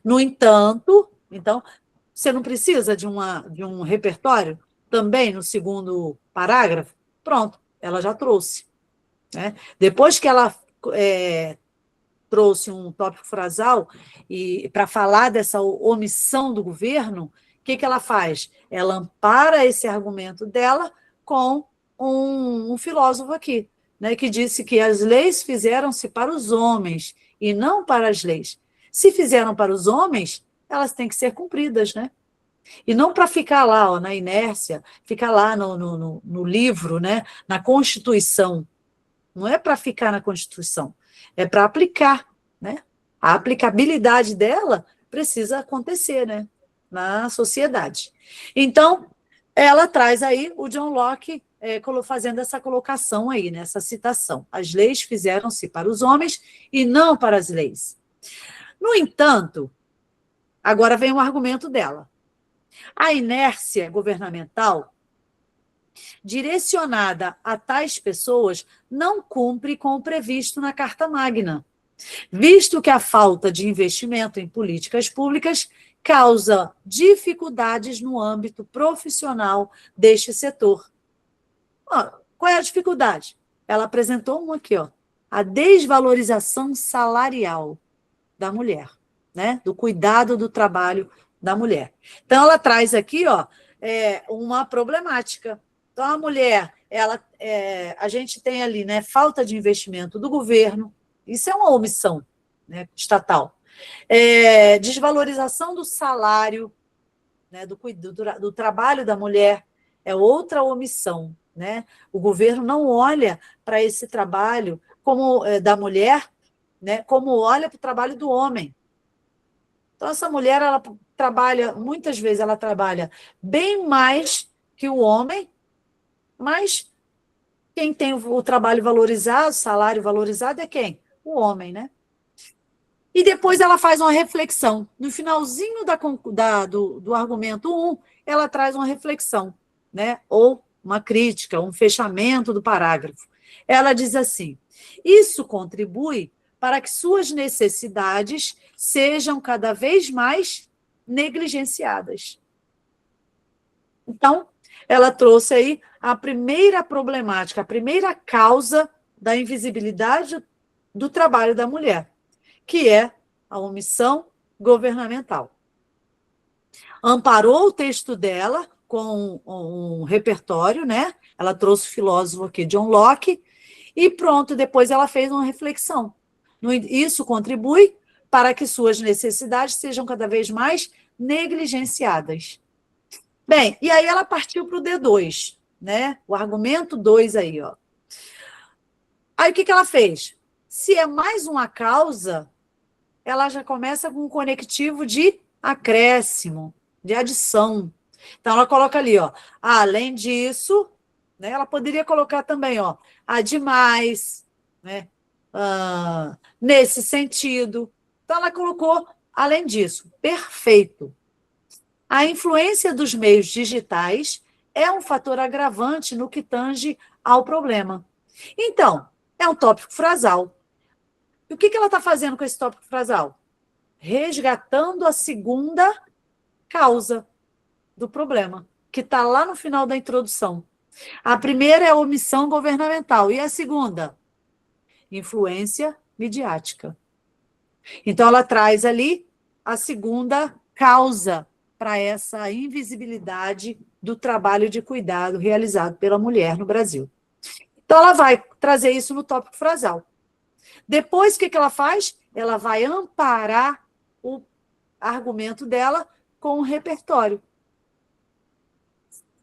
No entanto, então, você não precisa de um repertório também no segundo parágrafo? Pronto, ela já trouxe. Né? Depois que ela trouxe um tópico frasal e para falar dessa omissão do governo, o que ela faz? Ela ampara esse argumento dela com um filósofo aqui, né, que disse que as leis fizeram-se para os homens e não para as leis. Se fizeram para os homens, elas têm que ser cumpridas, né? E não para ficar lá, ó, na inércia, ficar lá no livro, né, na Constituição. Não é para ficar na Constituição, é para aplicar, né? A aplicabilidade dela precisa acontecer, né, na sociedade. Então, ela traz aí o John Locke fazendo essa colocação aí, nessa citação. As leis fizeram-se para os homens e não para as leis. No entanto, agora vem o argumento dela. A inércia governamental direcionada a tais pessoas não cumpre com o previsto na Carta Magna, visto que a falta de investimento em políticas públicas causa dificuldades no âmbito profissional deste setor. Qual é a dificuldade? Ela apresentou um aqui, ó, a desvalorização salarial da mulher, né? Do cuidado do trabalho da mulher. Então, ela traz aqui, ó, uma problemática. Então, a mulher, a gente tem ali, né, falta de investimento do governo, Isso é uma omissão, né, estatal. Desvalorização do salário, né, do trabalho da mulher, é outra omissão, né? O governo não olha para esse trabalho como da mulher, né, como olha para o trabalho do homem. Então, essa mulher, ela trabalha, muitas vezes, ela trabalha bem mais que o homem, mas quem tem o trabalho valorizado, o salário valorizado é quem? O homem, né? E depois ela faz uma reflexão. No finalzinho do argumento 1, ela traz uma reflexão, né? Ou uma crítica, um fechamento do parágrafo. Ela diz assim: isso contribui para que suas necessidades sejam cada vez mais negligenciadas. Então, ela trouxe aí a primeira problemática, a primeira causa da invisibilidade do trabalho da mulher, que é a omissão governamental. Amparou o texto dela com um repertório, né? Ela trouxe o filósofo aqui, John Locke, e pronto, depois ela fez uma reflexão. Isso contribui para que suas necessidades sejam cada vez mais negligenciadas. Bem, e aí ela partiu para o D2, né? O argumento 2 aí, ó. Aí o que ela fez? Se é mais uma causa, ela já começa com um conectivo de acréscimo, de adição. Então, ela coloca ali, ó, além disso, né, ela poderia colocar também, ó, demais, né, nesse sentido. Então, ela colocou, além disso, perfeito. A influência dos meios digitais é um fator agravante no que tange ao problema. Então, é um tópico frasal. E o que ela está fazendo com esse tópico frasal? Resgatando a segunda causa do problema, que está lá no final da introdução. A primeira é a omissão governamental. E a segunda? Influência midiática. Então, ela traz ali a segunda causa para essa invisibilidade do trabalho de cuidado realizado pela mulher no Brasil. Então, ela vai trazer isso no tópico frasal. Depois, o que ela faz? Ela vai amparar o argumento dela com o repertório.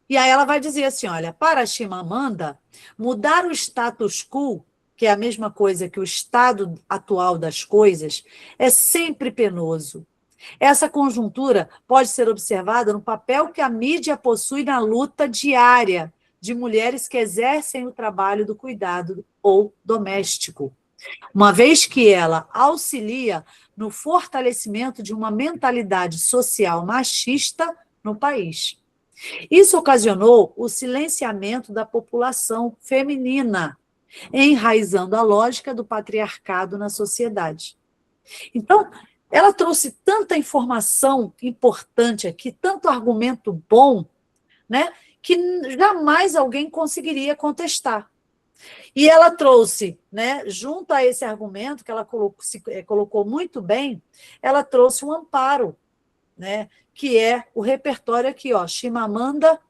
E aí ela vai dizer assim, olha, para Chimamanda, mudar o status quo, que é a mesma coisa que o estado atual das coisas, é sempre penoso. Essa conjuntura pode ser observada no papel que a mídia possui na luta diária de mulheres que exercem o trabalho do cuidado ou doméstico, uma vez que ela auxilia no fortalecimento de uma mentalidade social machista no país. Isso ocasionou o silenciamento da população feminina, enraizando a lógica do patriarcado na sociedade. Então, ela trouxe tanta informação importante aqui, tanto argumento bom, né, que jamais alguém conseguiria contestar. E ela trouxe, né, junto a esse argumento, que ela colocou muito bem, ela trouxe um amparo, né, que é o repertório aqui, ó, Chimamanda,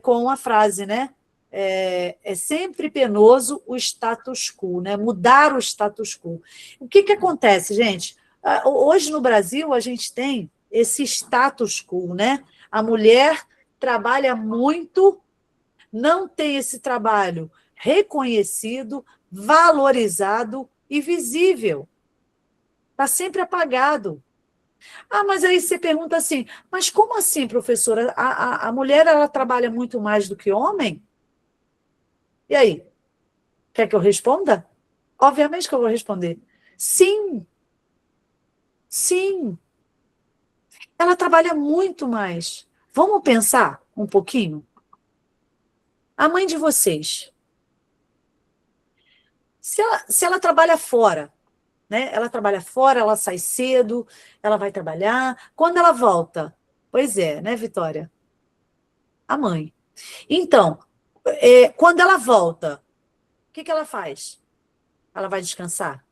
com a frase, né, é sempre penoso o status quo, né, mudar o status quo. O que acontece, gente? Hoje no Brasil a gente tem esse status quo, né? A mulher trabalha muito, não tem esse trabalho reconhecido, valorizado e visível. Está sempre apagado. Mas aí você pergunta assim, mas como assim, professora? A mulher, ela trabalha muito mais do que o homem? E aí? Quer que eu responda? Obviamente que eu vou responder. Sim. Sim. Ela trabalha muito mais. Vamos pensar um pouquinho? A mãe de vocês, se ela trabalha fora, né? Ela trabalha fora, ela sai cedo, ela vai trabalhar. Quando ela volta? Pois é, né, Vitória? A mãe. Então, quando ela volta, o que ela faz? Ela vai descansar?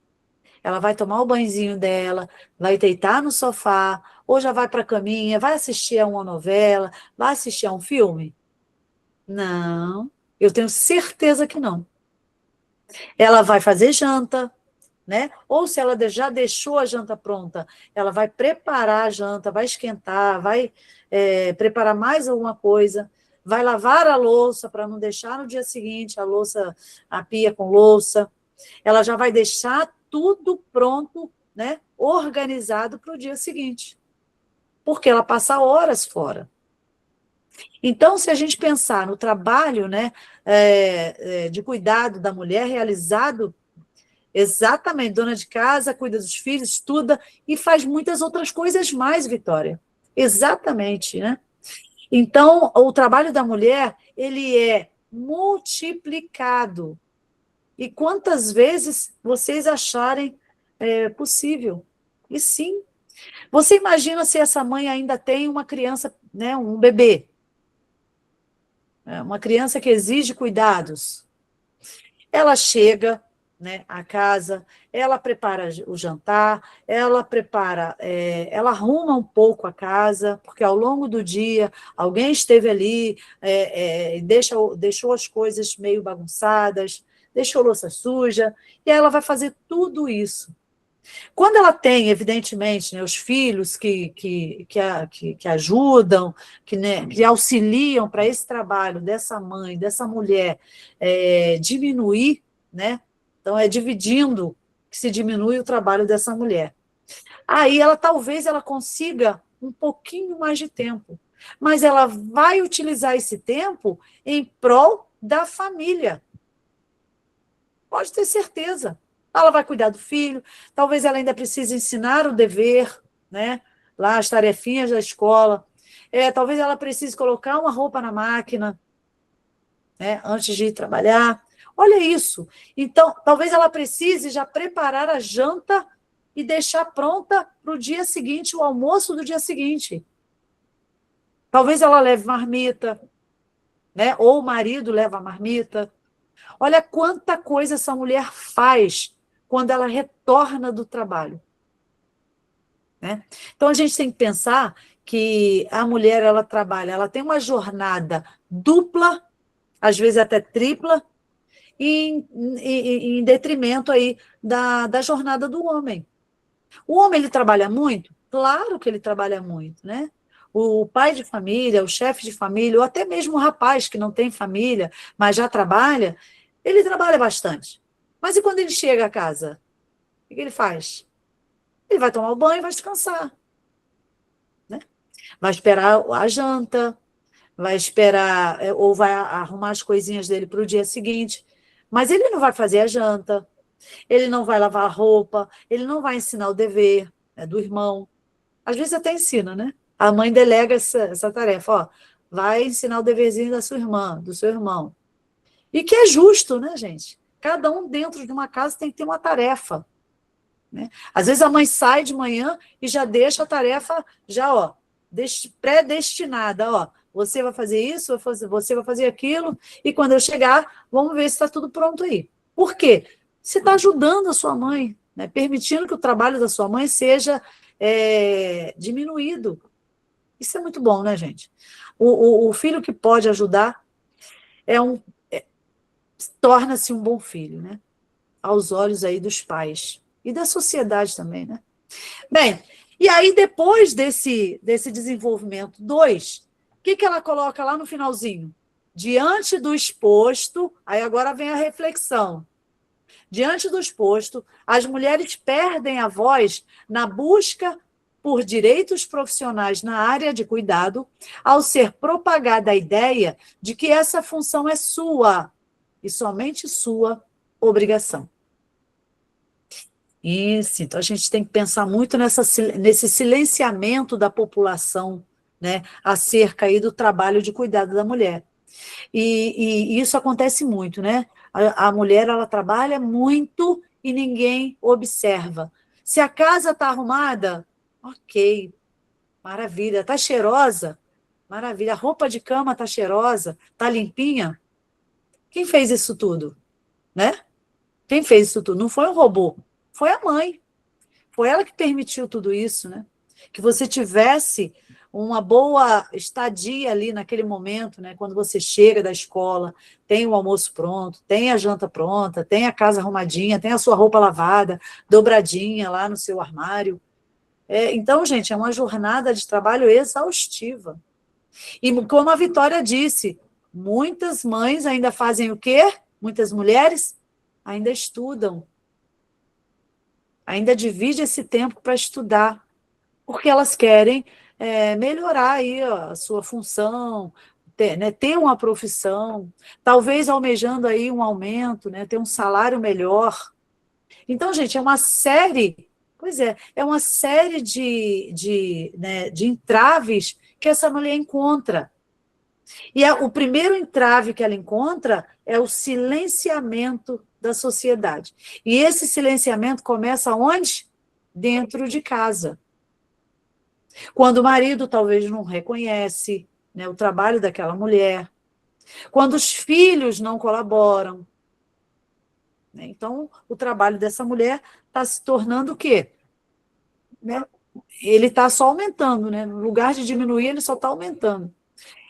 Ela vai tomar o banhozinho dela, vai deitar no sofá, ou já vai para a caminha, vai assistir a uma novela, vai assistir a um filme? Não, eu tenho certeza que não. Ela vai fazer janta, né? Ou se ela já deixou a janta pronta, ela vai preparar a janta, vai esquentar, vai preparar mais alguma coisa, vai lavar a louça para não deixar no dia seguinte a pia com louça. Ela já vai deixar tudo pronto, né? Organizado para o dia seguinte, porque ela passa horas fora. Então, se a gente pensar no trabalho, né, de cuidado da mulher realizado, exatamente, dona de casa, cuida dos filhos, estuda e faz muitas outras coisas mais, Vitória. Exatamente, né? Então, o trabalho da mulher, ele é multiplicado. E quantas vezes vocês acharem possível? E sim. Você imagina se essa mãe ainda tem uma criança, né, um bebê, uma criança que exige cuidados. Ela chega, né, à casa, ela prepara o jantar, ela arruma um pouco a casa, porque ao longo do dia alguém esteve ali, deixou as coisas meio bagunçadas, deixou louça suja, e ela vai fazer tudo isso. Quando ela tem, evidentemente, né, os filhos que ajudam, né, que auxiliam para esse trabalho dessa mãe, dessa mulher diminuir, né? Então, é dividindo que se diminui o trabalho dessa mulher. Aí, talvez ela consiga um pouquinho mais de tempo, mas ela vai utilizar esse tempo em prol da família. Pode ter certeza. Ela vai cuidar do filho, talvez ela ainda precise ensinar o dever, né? Lá as tarefinhas da escola. Talvez ela precise colocar uma roupa na máquina, né? Antes de ir trabalhar. Olha isso. Então, talvez ela precise já preparar a janta e deixar pronta para o dia seguinte, o almoço do dia seguinte. Talvez ela leve marmita, né? Ou o marido leva a marmita. Olha quanta coisa essa mulher faz quando ela retorna do trabalho, né? Então, a gente tem que pensar que a mulher, ela trabalha, ela tem uma jornada dupla, às vezes até tripla, em detrimento aí da jornada do homem. O homem, ele trabalha muito? Claro que ele trabalha muito, né? O pai de família, o chefe de família, ou até mesmo o rapaz que não tem família, mas já trabalha, ele trabalha bastante. Mas e quando ele chega a casa? O que ele faz? Ele vai tomar o banho e vai descansar, né? Vai esperar a janta, vai esperar, ou vai arrumar as coisinhas dele para o dia seguinte. Mas ele não vai fazer a janta, ele não vai lavar a roupa, ele não vai ensinar o dever, né, do irmão. Às vezes até ensina, né? A mãe delega essa tarefa, ó, vai ensinar o deverzinho da sua irmã, do seu irmão. E que é justo, né, gente? Cada um dentro de uma casa tem que ter uma tarefa, né? Às vezes a mãe sai de manhã e já deixa a tarefa já, ó, predestinada, ó. Você vai fazer isso, você vai fazer aquilo, e quando eu chegar, vamos ver se está tudo pronto aí. Por quê? Você está ajudando a sua mãe, né? Permitindo que o trabalho da sua mãe seja diminuído. Isso é muito bom, né, gente? O filho que pode ajudar torna-se um bom filho, né? Aos olhos aí dos pais e da sociedade também, né? Bem, e aí depois desse desenvolvimento 2, o que ela coloca lá no finalzinho? Diante do exposto, aí agora vem a reflexão. Diante do exposto, as mulheres perdem a voz na busca por direitos profissionais na área de cuidado, ao ser propagada a ideia de que essa função é sua, e somente sua, obrigação. Isso, então a gente tem que pensar muito nesse silenciamento da população, né, acerca aí do trabalho de cuidado da mulher. E isso acontece muito, né? A mulher, ela trabalha muito e ninguém observa. Se a casa está arrumada, ok, maravilha. Está cheirosa? Maravilha. A roupa de cama está cheirosa? Está limpinha? Quem fez isso tudo? Né? Quem fez isso tudo? Não foi um robô, foi a mãe. Foi ela que permitiu tudo isso, né? Que você tivesse uma boa estadia ali naquele momento, né? Quando você chega da escola, tem o almoço pronto, tem a janta pronta, tem a casa arrumadinha, tem a sua roupa lavada, dobradinha lá no seu armário. Então, gente, é uma jornada de trabalho exaustiva. E como a Vitória disse, muitas mães ainda fazem o quê? Muitas mulheres ainda estudam, ainda divide esse tempo para estudar, porque elas querem melhorar aí a sua função, ter uma profissão, talvez almejando aí um aumento, né, ter um salário melhor. Então, gente, é uma série, pois é uma série de entraves que essa mulher encontra. E o primeiro entrave que ela encontra é o silenciamento da sociedade. E esse silenciamento começa onde? Dentro de casa. Quando o marido talvez não reconhece, né, o trabalho daquela mulher, quando os filhos não colaboram, né, então o trabalho dessa mulher está se tornando o quê? Né? Ele está só aumentando, né? No lugar de diminuir, ele só está aumentando.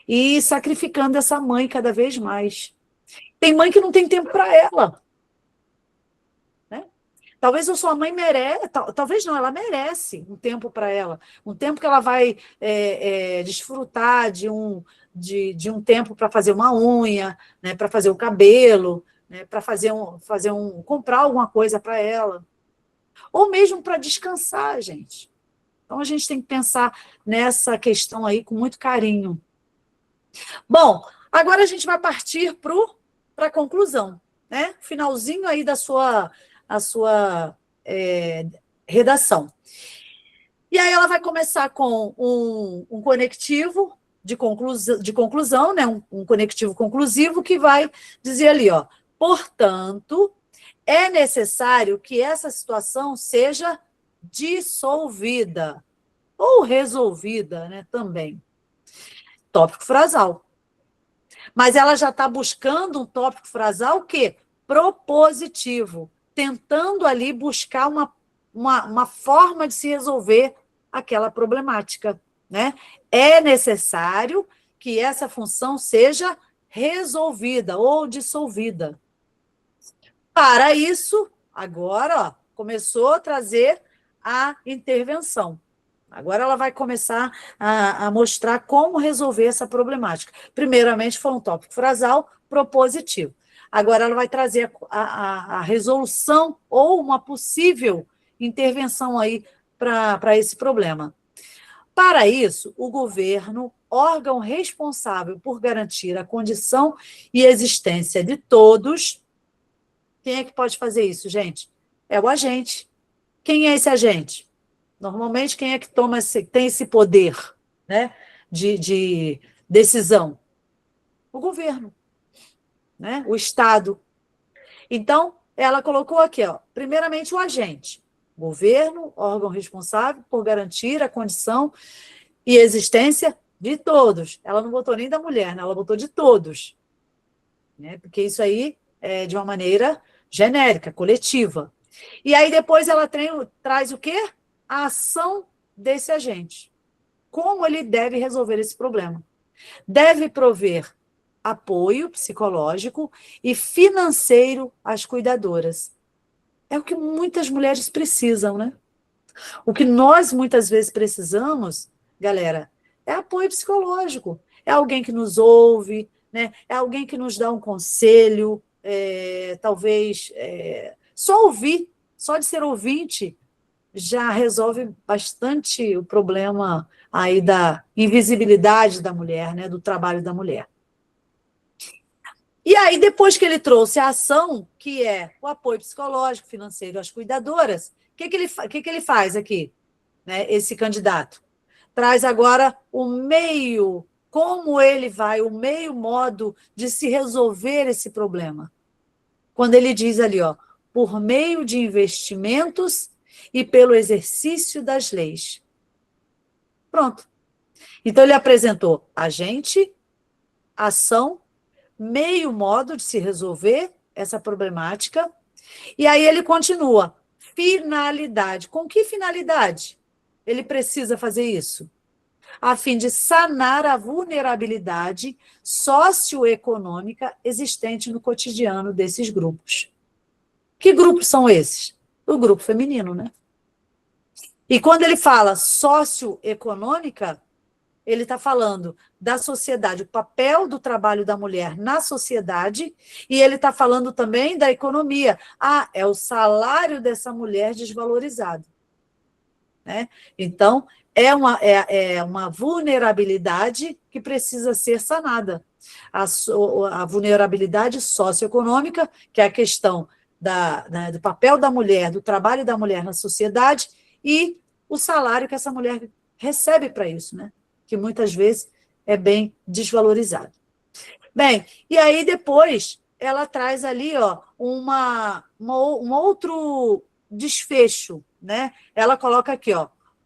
E sacrificando essa mãe cada vez mais. Tem mãe que não tem tempo para ela. Né? Talvez a sua mãe merece, talvez não, ela merece um tempo para ela, um tempo que ela vai desfrutar de um tempo para fazer uma unha, né, para fazer o cabelo, né, para comprar alguma coisa para ela, ou mesmo para descansar, gente. Então a gente tem que pensar nessa questão aí com muito carinho. Bom, agora a gente vai partir para a conclusão, né? Finalzinho aí a sua redação. E aí ela vai começar com um conectivo de conclusão, né? Um conectivo conclusivo que vai dizer ali, ó, portanto, é necessário que essa situação seja dissolvida ou resolvida, né, também. Tópico frasal. Mas ela já está buscando um tópico frasal o quê? Propositivo, tentando ali buscar uma forma de se resolver aquela problemática. Né? É necessário que essa função seja resolvida ou dissolvida. Para isso, agora, ó, começou a trazer a intervenção. Agora ela vai começar a mostrar como resolver essa problemática. Primeiramente, foi um tópico frasal propositivo. Agora ela vai trazer a resolução ou uma possível intervenção aí para esse problema. Para isso, o governo, órgão responsável por garantir a condição e existência de todos. Quem é que pode fazer isso, gente? É o agente. Quem é esse agente? Normalmente, quem é que tem esse poder, né, de decisão? O governo, né, o Estado. Então, ela colocou aqui, ó, primeiramente, o agente. Governo, órgão responsável por garantir a condição e existência de todos. Ela não botou nem da mulher, né? Ela botou de todos. Né? Porque isso aí é de uma maneira genérica, coletiva. E aí depois ela traz o quê? A ação desse agente. Como ele deve resolver esse problema? Deve prover apoio psicológico e financeiro às cuidadoras. É o que muitas mulheres precisam, né? O que nós muitas vezes precisamos, galera, é apoio psicológico. É alguém que nos ouve, né? É alguém que nos dá um conselho, talvez só ouvir, só de ser ouvinte, já resolve bastante o problema aí da invisibilidade da mulher, né, do trabalho da mulher. E aí, depois que ele trouxe a ação, que é o apoio psicológico, financeiro às cuidadoras, o que ele faz aqui, né, esse candidato? Traz agora o meio, como ele vai, o meio modo de se resolver esse problema. Quando ele diz ali, ó, por meio de investimentos e pelo exercício das leis. Pronto. Então, ele apresentou agente, ação, meio modo de se resolver essa problemática, e aí ele continua, finalidade. Com que finalidade ele precisa fazer isso? a fim de sanar a vulnerabilidade socioeconômica existente no cotidiano desses grupos. Que grupos são esses? O grupo feminino, né? E quando ele fala socioeconômica, ele está falando da sociedade, o papel do trabalho da mulher na sociedade, e ele está falando também da economia. Ah, é o salário dessa mulher desvalorizado. Né? Então, é uma vulnerabilidade que precisa ser sanada. A vulnerabilidade socioeconômica, que é a questão do papel da mulher, do trabalho da mulher na sociedade, e o salário que essa mulher recebe para isso, né? Que muitas vezes é bem desvalorizado. Bem, e aí depois ela traz ali um outro desfecho, né? Ela coloca aqui,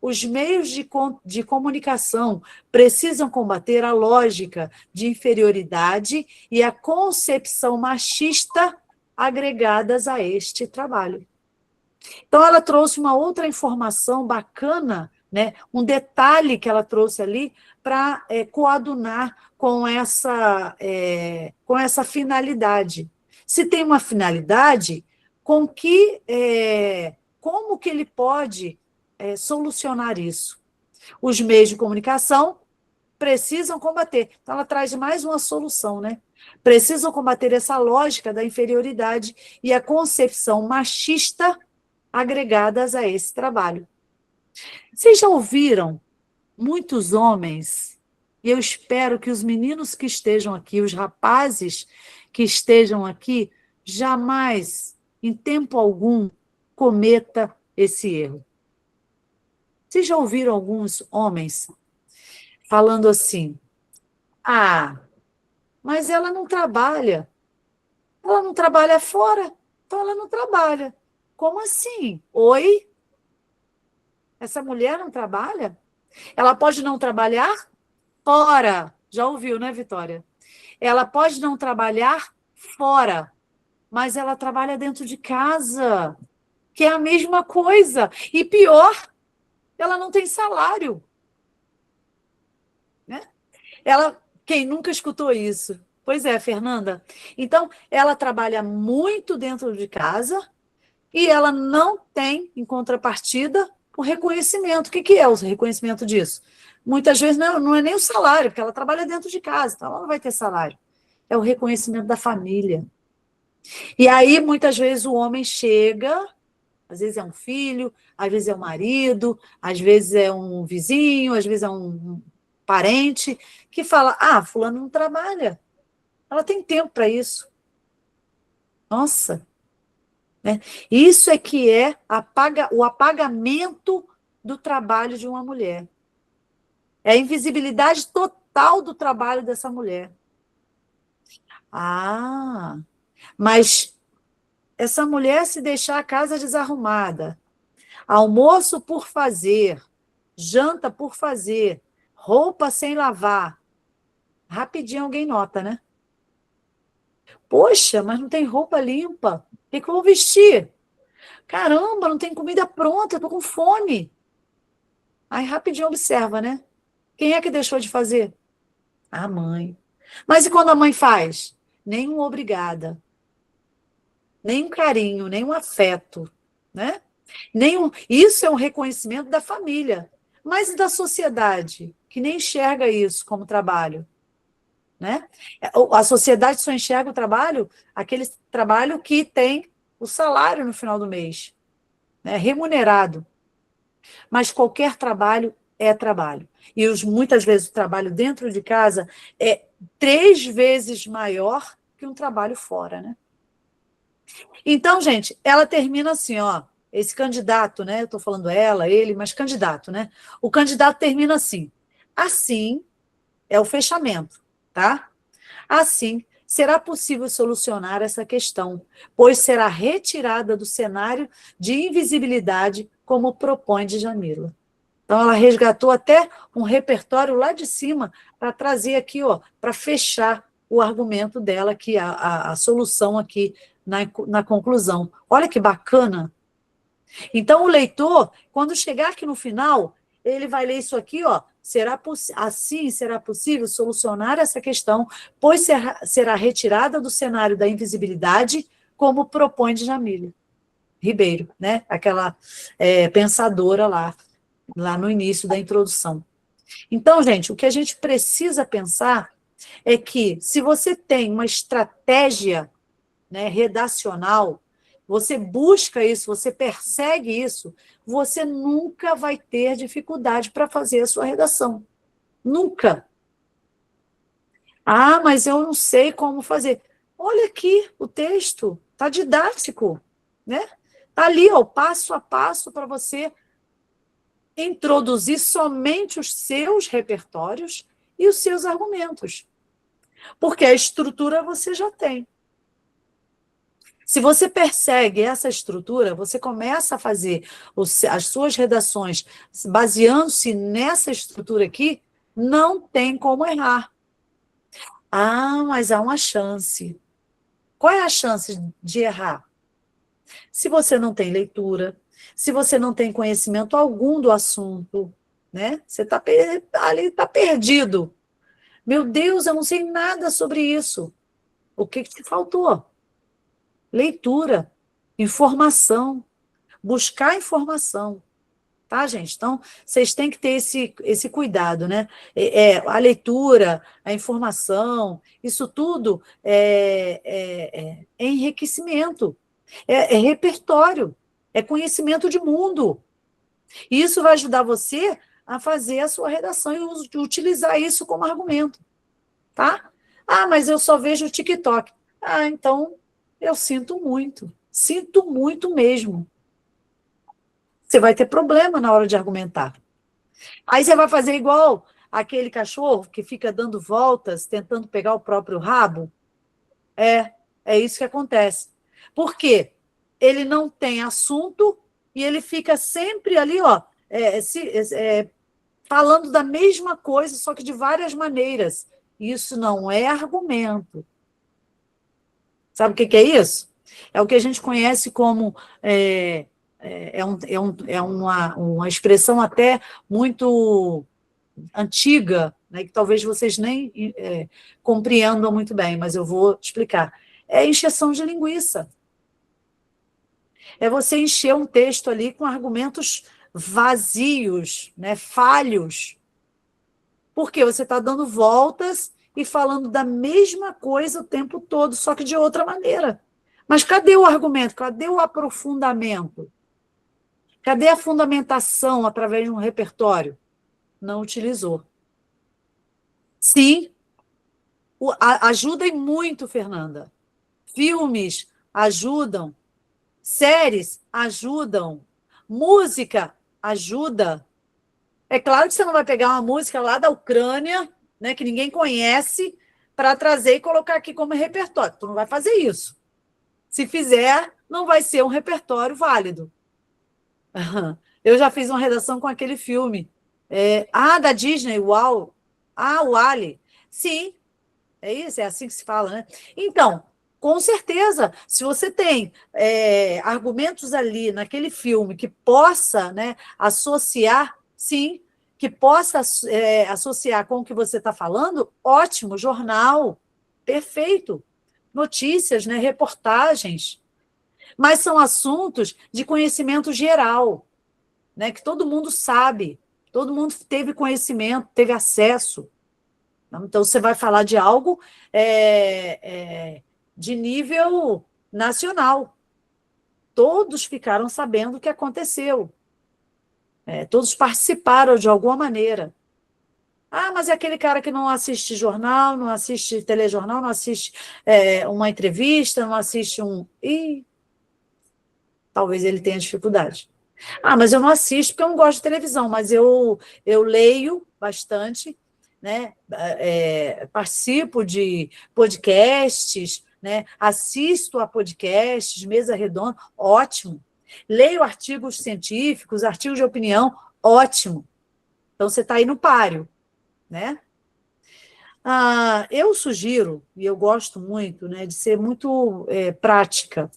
os meios de comunicação precisam combater a lógica de inferioridade e a concepção machista agregadas a este trabalho. Então, ela trouxe uma outra informação bacana, né? Um detalhe que ela trouxe ali para coadunar com essa finalidade. Se tem uma finalidade, como que ele pode solucionar isso? Os meios de comunicação precisam combater. Então, ela traz mais uma solução, né? Precisam combater essa lógica da inferioridade e a concepção machista agregadas a esse trabalho. Vocês já ouviram muitos homens, e eu espero que os meninos que estejam aqui, os rapazes que estejam aqui, jamais, em tempo algum, cometa esse erro. Vocês já ouviram alguns homens falando assim: ah, mas ela não trabalha fora, então ela não trabalha. Como assim? Oi? Essa mulher não trabalha? Ela pode não trabalhar fora. Já ouviu, né, Vitória? Ela pode não trabalhar fora, mas ela trabalha dentro de casa, que é a mesma coisa. E pior, ela não tem salário. Né? Quem nunca escutou isso? Pois é, Fernanda. Então, ela trabalha muito dentro de casa e ela não tem, em contrapartida, o reconhecimento. O que é o reconhecimento disso? Muitas vezes não é nem o salário, porque ela trabalha dentro de casa, então ela não vai ter salário. É o reconhecimento da família. E aí, muitas vezes, o homem chega, às vezes é um filho, às vezes é um marido, às vezes é um vizinho, às vezes é um parente, que fala: ah, fulano não trabalha. Ela tem tempo para isso. Nossa! Né? Isso é que é o apagamento do trabalho de uma mulher. É a invisibilidade total do trabalho dessa mulher. Ah, mas essa mulher, se deixar a casa desarrumada, almoço por fazer, janta por fazer, roupa sem lavar, rapidinho alguém nota, né? Poxa, mas não tem roupa limpa. O que eu vou vestir? Caramba, não tem comida pronta, eu tô com fome. Aí rapidinho observa, né? Quem é que deixou de fazer? A mãe. Mas e quando a mãe faz? Nenhum obrigada. Nenhum carinho, nenhum afeto, né? Isso é um reconhecimento da família. Mas e da sociedade, que nem enxerga isso como trabalho? Né? A sociedade só enxerga o trabalho, aquele trabalho que tem o salário no final do mês, né? Remunerado. Mas qualquer trabalho é trabalho. E muitas vezes o trabalho dentro de casa é 3 vezes maior que um trabalho fora, né? Então, gente, ela termina assim, esse candidato, né? Eu estou falando ela, ele, mas candidato, né? O candidato termina assim. Assim é o fechamento, tá? Assim, será possível solucionar essa questão, pois será retirada do cenário de invisibilidade, como propõe Djamila. Então, ela resgatou até um repertório lá de cima para trazer aqui, para fechar o argumento dela, aqui, a solução aqui na conclusão. Olha que bacana. Então, o leitor, quando chegar aqui no final, ele vai ler isso aqui, ó, assim será possível solucionar essa questão, pois será retirada do cenário da invisibilidade, como propõe Djamila Ribeiro, né? Aquela pensadora lá no início da introdução. Então, gente, o que a gente precisa pensar é que, se você tem uma estratégia, né, redacional, você busca isso, você persegue isso, você nunca vai ter dificuldade para fazer a sua redação. Nunca. Ah, mas eu não sei como fazer. Olha aqui o texto, está didático, né? Está ali, ó, passo a passo para você introduzir somente os seus repertórios e os seus argumentos. Porque a estrutura você já tem. Se você persegue essa estrutura, você começa a fazer as suas redações baseando-se nessa estrutura aqui, não tem como errar. Ah, mas há uma chance. Qual é a chance de errar? Se você não tem leitura, se você não tem conhecimento algum do assunto, né? Você ali está perdido. Meu Deus, eu não sei nada sobre isso. O que te faltou? Leitura, informação, buscar informação, tá, gente? Então, vocês têm que ter esse cuidado, né? A leitura, a informação, isso tudo é enriquecimento, é repertório, é conhecimento de mundo. E isso vai ajudar você a fazer a sua redação e utilizar isso como argumento, tá? Ah, mas eu só vejo o TikTok. Ah, então eu sinto muito mesmo. Você vai ter problema na hora de argumentar. Aí você vai fazer igual aquele cachorro que fica dando voltas, tentando pegar o próprio rabo. É isso que acontece. Por quê? Ele não tem assunto e ele fica sempre ali, ó, falando da mesma coisa, só que de várias maneiras. Isso não é argumento. Sabe o que é isso? É o que a gente conhece como uma expressão até muito antiga, né, que talvez vocês nem compreendam muito bem, mas eu vou explicar. É encheção de linguiça. É você encher um texto ali com argumentos vazios, né, falhos, porque você está dando voltas e falando da mesma coisa o tempo todo, só que de outra maneira. Mas cadê o argumento? Cadê o aprofundamento? Cadê a fundamentação através de um repertório? Não utilizou. Sim, ajudem muito, Fernanda. Filmes ajudam, séries ajudam, música ajuda. É claro que você não vai pegar uma música lá da Ucrânia, né, que ninguém conhece, para trazer e colocar aqui como repertório. Tu não vai fazer isso. Se fizer, não vai ser um repertório válido. Eu já fiz uma redação com aquele filme. Da Disney, Uau. O Ali. Sim, é isso, é assim que se fala, né? Então, com certeza, se você tem argumentos ali naquele filme que possa, né, associar, sim, que possa associar com o que você está falando, ótimo, jornal, perfeito. Notícias, né, reportagens. Mas são assuntos de conhecimento geral, né, que todo mundo sabe, todo mundo teve conhecimento, teve acesso. Então, você vai falar de algo de nível nacional. Todos ficaram sabendo o que aconteceu. Todos participaram de alguma maneira. Ah, mas é aquele cara que não assiste jornal, não assiste telejornal, não assiste uma entrevista, não assiste um... Ih, talvez ele tenha dificuldade. Ah, mas eu não assisto porque eu não gosto de televisão, mas eu leio bastante, né? Participo de podcasts, né? Assisto a podcasts, mesa redonda, ótimo. Leio artigos científicos, artigos de opinião, ótimo. Então, você está aí no páreo, né? Eu sugiro, e eu gosto muito, né, de ser muito prática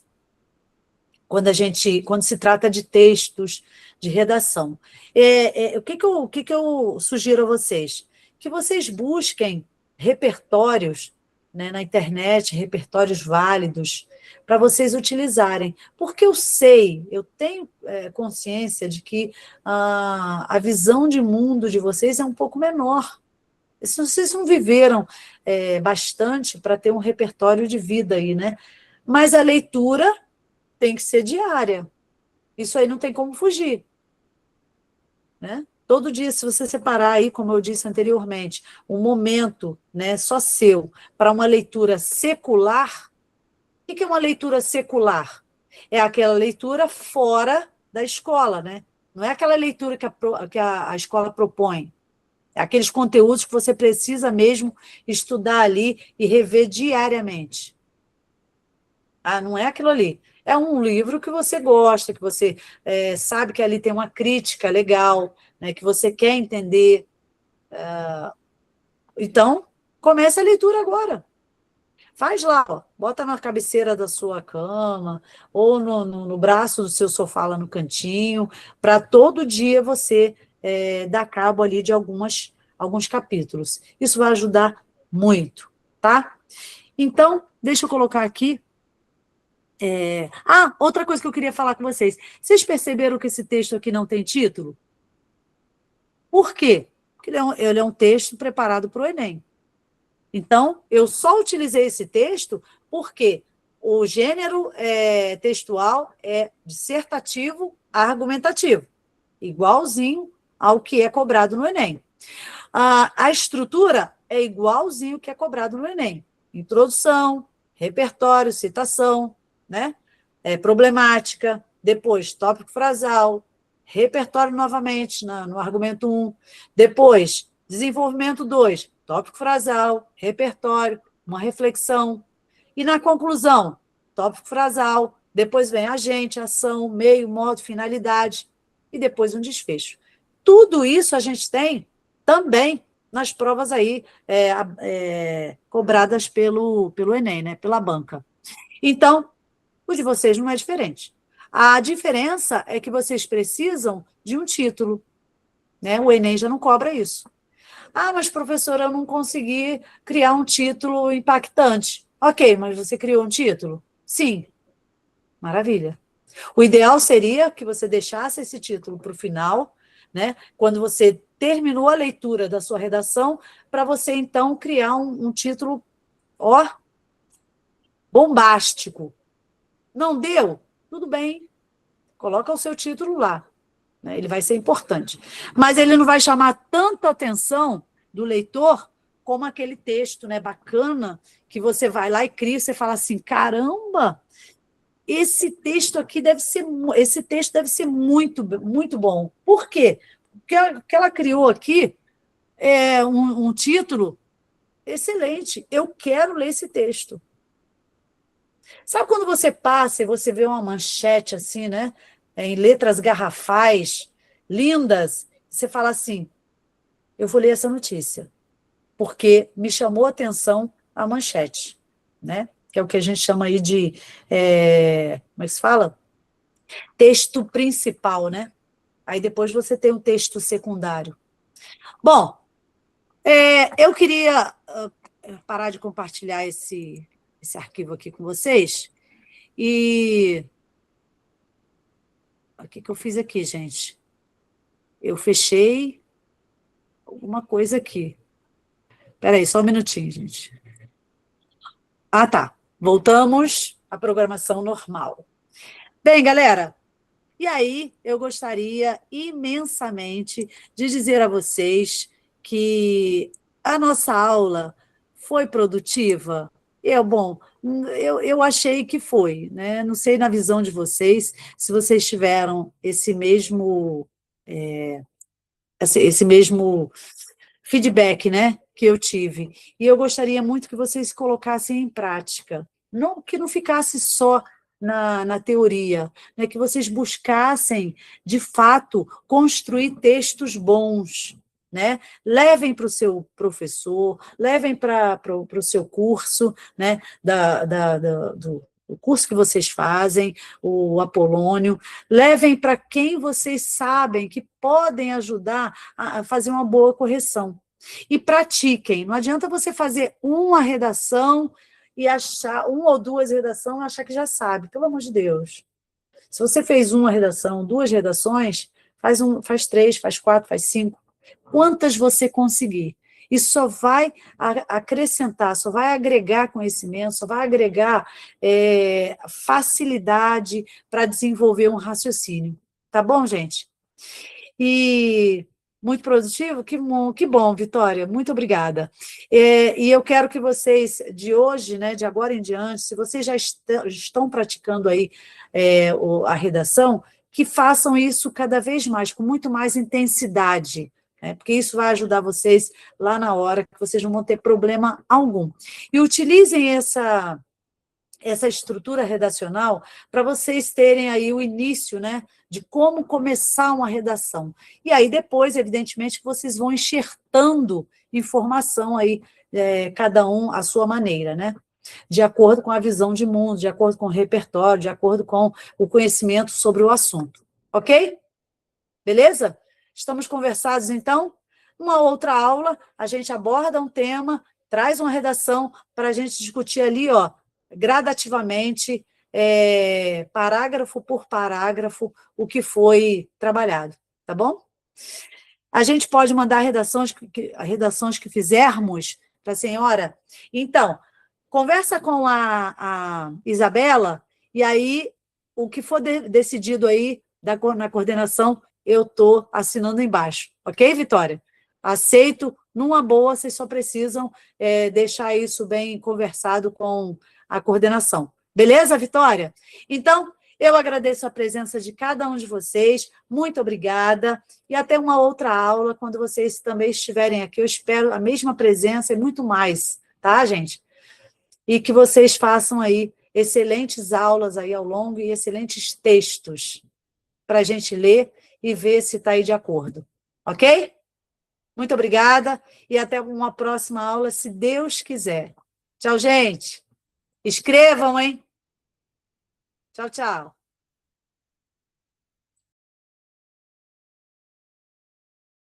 quando se trata de textos de redação. O que que eu sugiro a vocês? Que vocês busquem repertórios, né, na internet, repertórios válidos, para vocês utilizarem. Porque eu tenho consciência de que a visão de mundo de vocês é um pouco menor. Vocês não viveram bastante para ter um repertório de vida aí, né? Mas a leitura tem que ser diária. Isso aí não tem como fugir, né? Todo dia, se você separar aí, como eu disse anteriormente, um momento, né, só seu, para uma leitura secular, o que é uma leitura secular? É aquela leitura fora da escola, né? Não é aquela leitura que a escola propõe. É aqueles conteúdos que você precisa mesmo estudar ali e rever diariamente. Ah, não é aquilo ali. É um livro que você gosta, que você sabe que ali tem uma crítica legal, né, que você quer entender. Então, comece a leitura agora. Faz lá, ó, bota na cabeceira da sua cama, ou no braço do seu sofá lá no cantinho, para todo dia você dar cabo ali de alguns capítulos. Isso vai ajudar muito, tá? Então, deixa eu colocar aqui. Outra coisa que eu queria falar com vocês. Vocês perceberam que esse texto aqui não tem título? Por quê? Porque ele é um texto preparado para o Enem. Então, eu só utilizei esse texto porque o gênero textual é dissertativo argumentativo, igualzinho ao que é cobrado no Enem. A estrutura é igualzinho ao que é cobrado no Enem. Introdução, repertório, citação, né? Problemática, depois tópico frasal, repertório novamente no argumento 1, depois desenvolvimento 2, tópico frasal, repertório, uma reflexão, e na conclusão, tópico frasal, depois vem agente, ação, meio, modo, finalidade, e depois um desfecho. Tudo isso a gente tem também nas provas aí cobradas pelo Enem, né, pela banca. Então, o de vocês não é diferente. A diferença é que vocês precisam de um título, né? O Enem já não cobra isso. Ah, mas professora, eu não consegui criar um título impactante. Ok, mas você criou um título? Sim, maravilha. O ideal seria que você deixasse esse título para o final, né? Quando você terminou a leitura da sua redação, para você então criar um título, ó, bombástico. Não deu? Tudo bem, coloca o seu título lá, né? Ele vai ser importante. Mas ele não vai chamar tanta atenção do leitor como aquele texto, né, bacana, que você vai lá e cria, você fala assim, caramba, esse texto deve ser muito, muito bom. Por quê? Porque ela criou aqui um título excelente. Eu quero ler esse texto. Sabe quando você passa e você vê uma manchete assim, né? Em letras garrafais, lindas, você fala assim, eu vou ler essa notícia, porque me chamou a atenção a manchete, né? Que é o que a gente chama aí de, como é que se fala? Texto principal, né? Aí depois você tem um texto secundário. Bom, eu queria parar de compartilhar esse arquivo aqui com vocês. E o que eu fiz aqui, gente? Eu fechei alguma coisa aqui. Espera aí, só um minutinho, gente. Ah, tá. Voltamos à programação normal. Bem, galera, e aí eu gostaria imensamente de dizer a vocês que a nossa aula foi produtiva. Bom, eu achei que foi, né? Não sei na visão de vocês, se vocês tiveram esse mesmo feedback, né, que eu tive. E eu gostaria muito que vocês colocassem em prática, que não ficasse só na teoria, né, que vocês buscassem, de fato, construir textos bons, né? Levem para o seu professor, levem para o seu curso, né, o curso que vocês fazem, o Apolônio, levem para quem vocês sabem que podem ajudar a fazer uma boa correção. E pratiquem. Não adianta você fazer uma redação e achar, uma ou duas redações e achar que já sabe, pelo amor de Deus. Se você fez uma redação, duas redações, faz 3, faz 4, faz 5. Quantas você conseguir. Isso só vai acrescentar, só vai agregar conhecimento, só vai agregar facilidade para desenvolver um raciocínio. Tá bom, gente? E muito produtivo? Que bom, Vitória, muito obrigada. E eu quero que vocês, de hoje, né, de agora em diante, se vocês já estão praticando aí a redação, que façam isso cada vez mais, com muito mais intensidade, né, porque isso vai ajudar vocês lá na hora, que vocês não vão ter problema algum. E utilizem essa estrutura redacional para vocês terem aí o início, né, de como começar uma redação. E aí depois, evidentemente, vocês vão enxertando informação aí, cada um à sua maneira, né, de acordo com a visão de mundo, de acordo com o repertório, de acordo com o conhecimento sobre o assunto. Ok? Beleza? Estamos conversados, então? Uma outra aula, a gente aborda um tema, traz uma redação para a gente discutir ali, ó, gradativamente, parágrafo por parágrafo, o que foi trabalhado, tá bom? A gente pode mandar redações que fizermos para a senhora. Então, conversa com a Isabela, e aí, o que for decidido aí na coordenação, eu estou assinando embaixo. Ok, Vitória? Aceito, numa boa, vocês só precisam deixar isso bem conversado com a coordenação. Beleza, Vitória? Então, eu agradeço a presença de cada um de vocês, muito obrigada, e até uma outra aula, quando vocês também estiverem aqui, eu espero a mesma presença e muito mais, tá, gente? E que vocês façam aí excelentes aulas aí ao longo e excelentes textos para a gente ler e ver se está aí de acordo. Ok? Muito obrigada e até uma próxima aula, se Deus quiser. Tchau, gente. Escrevam, hein? Tchau, tchau.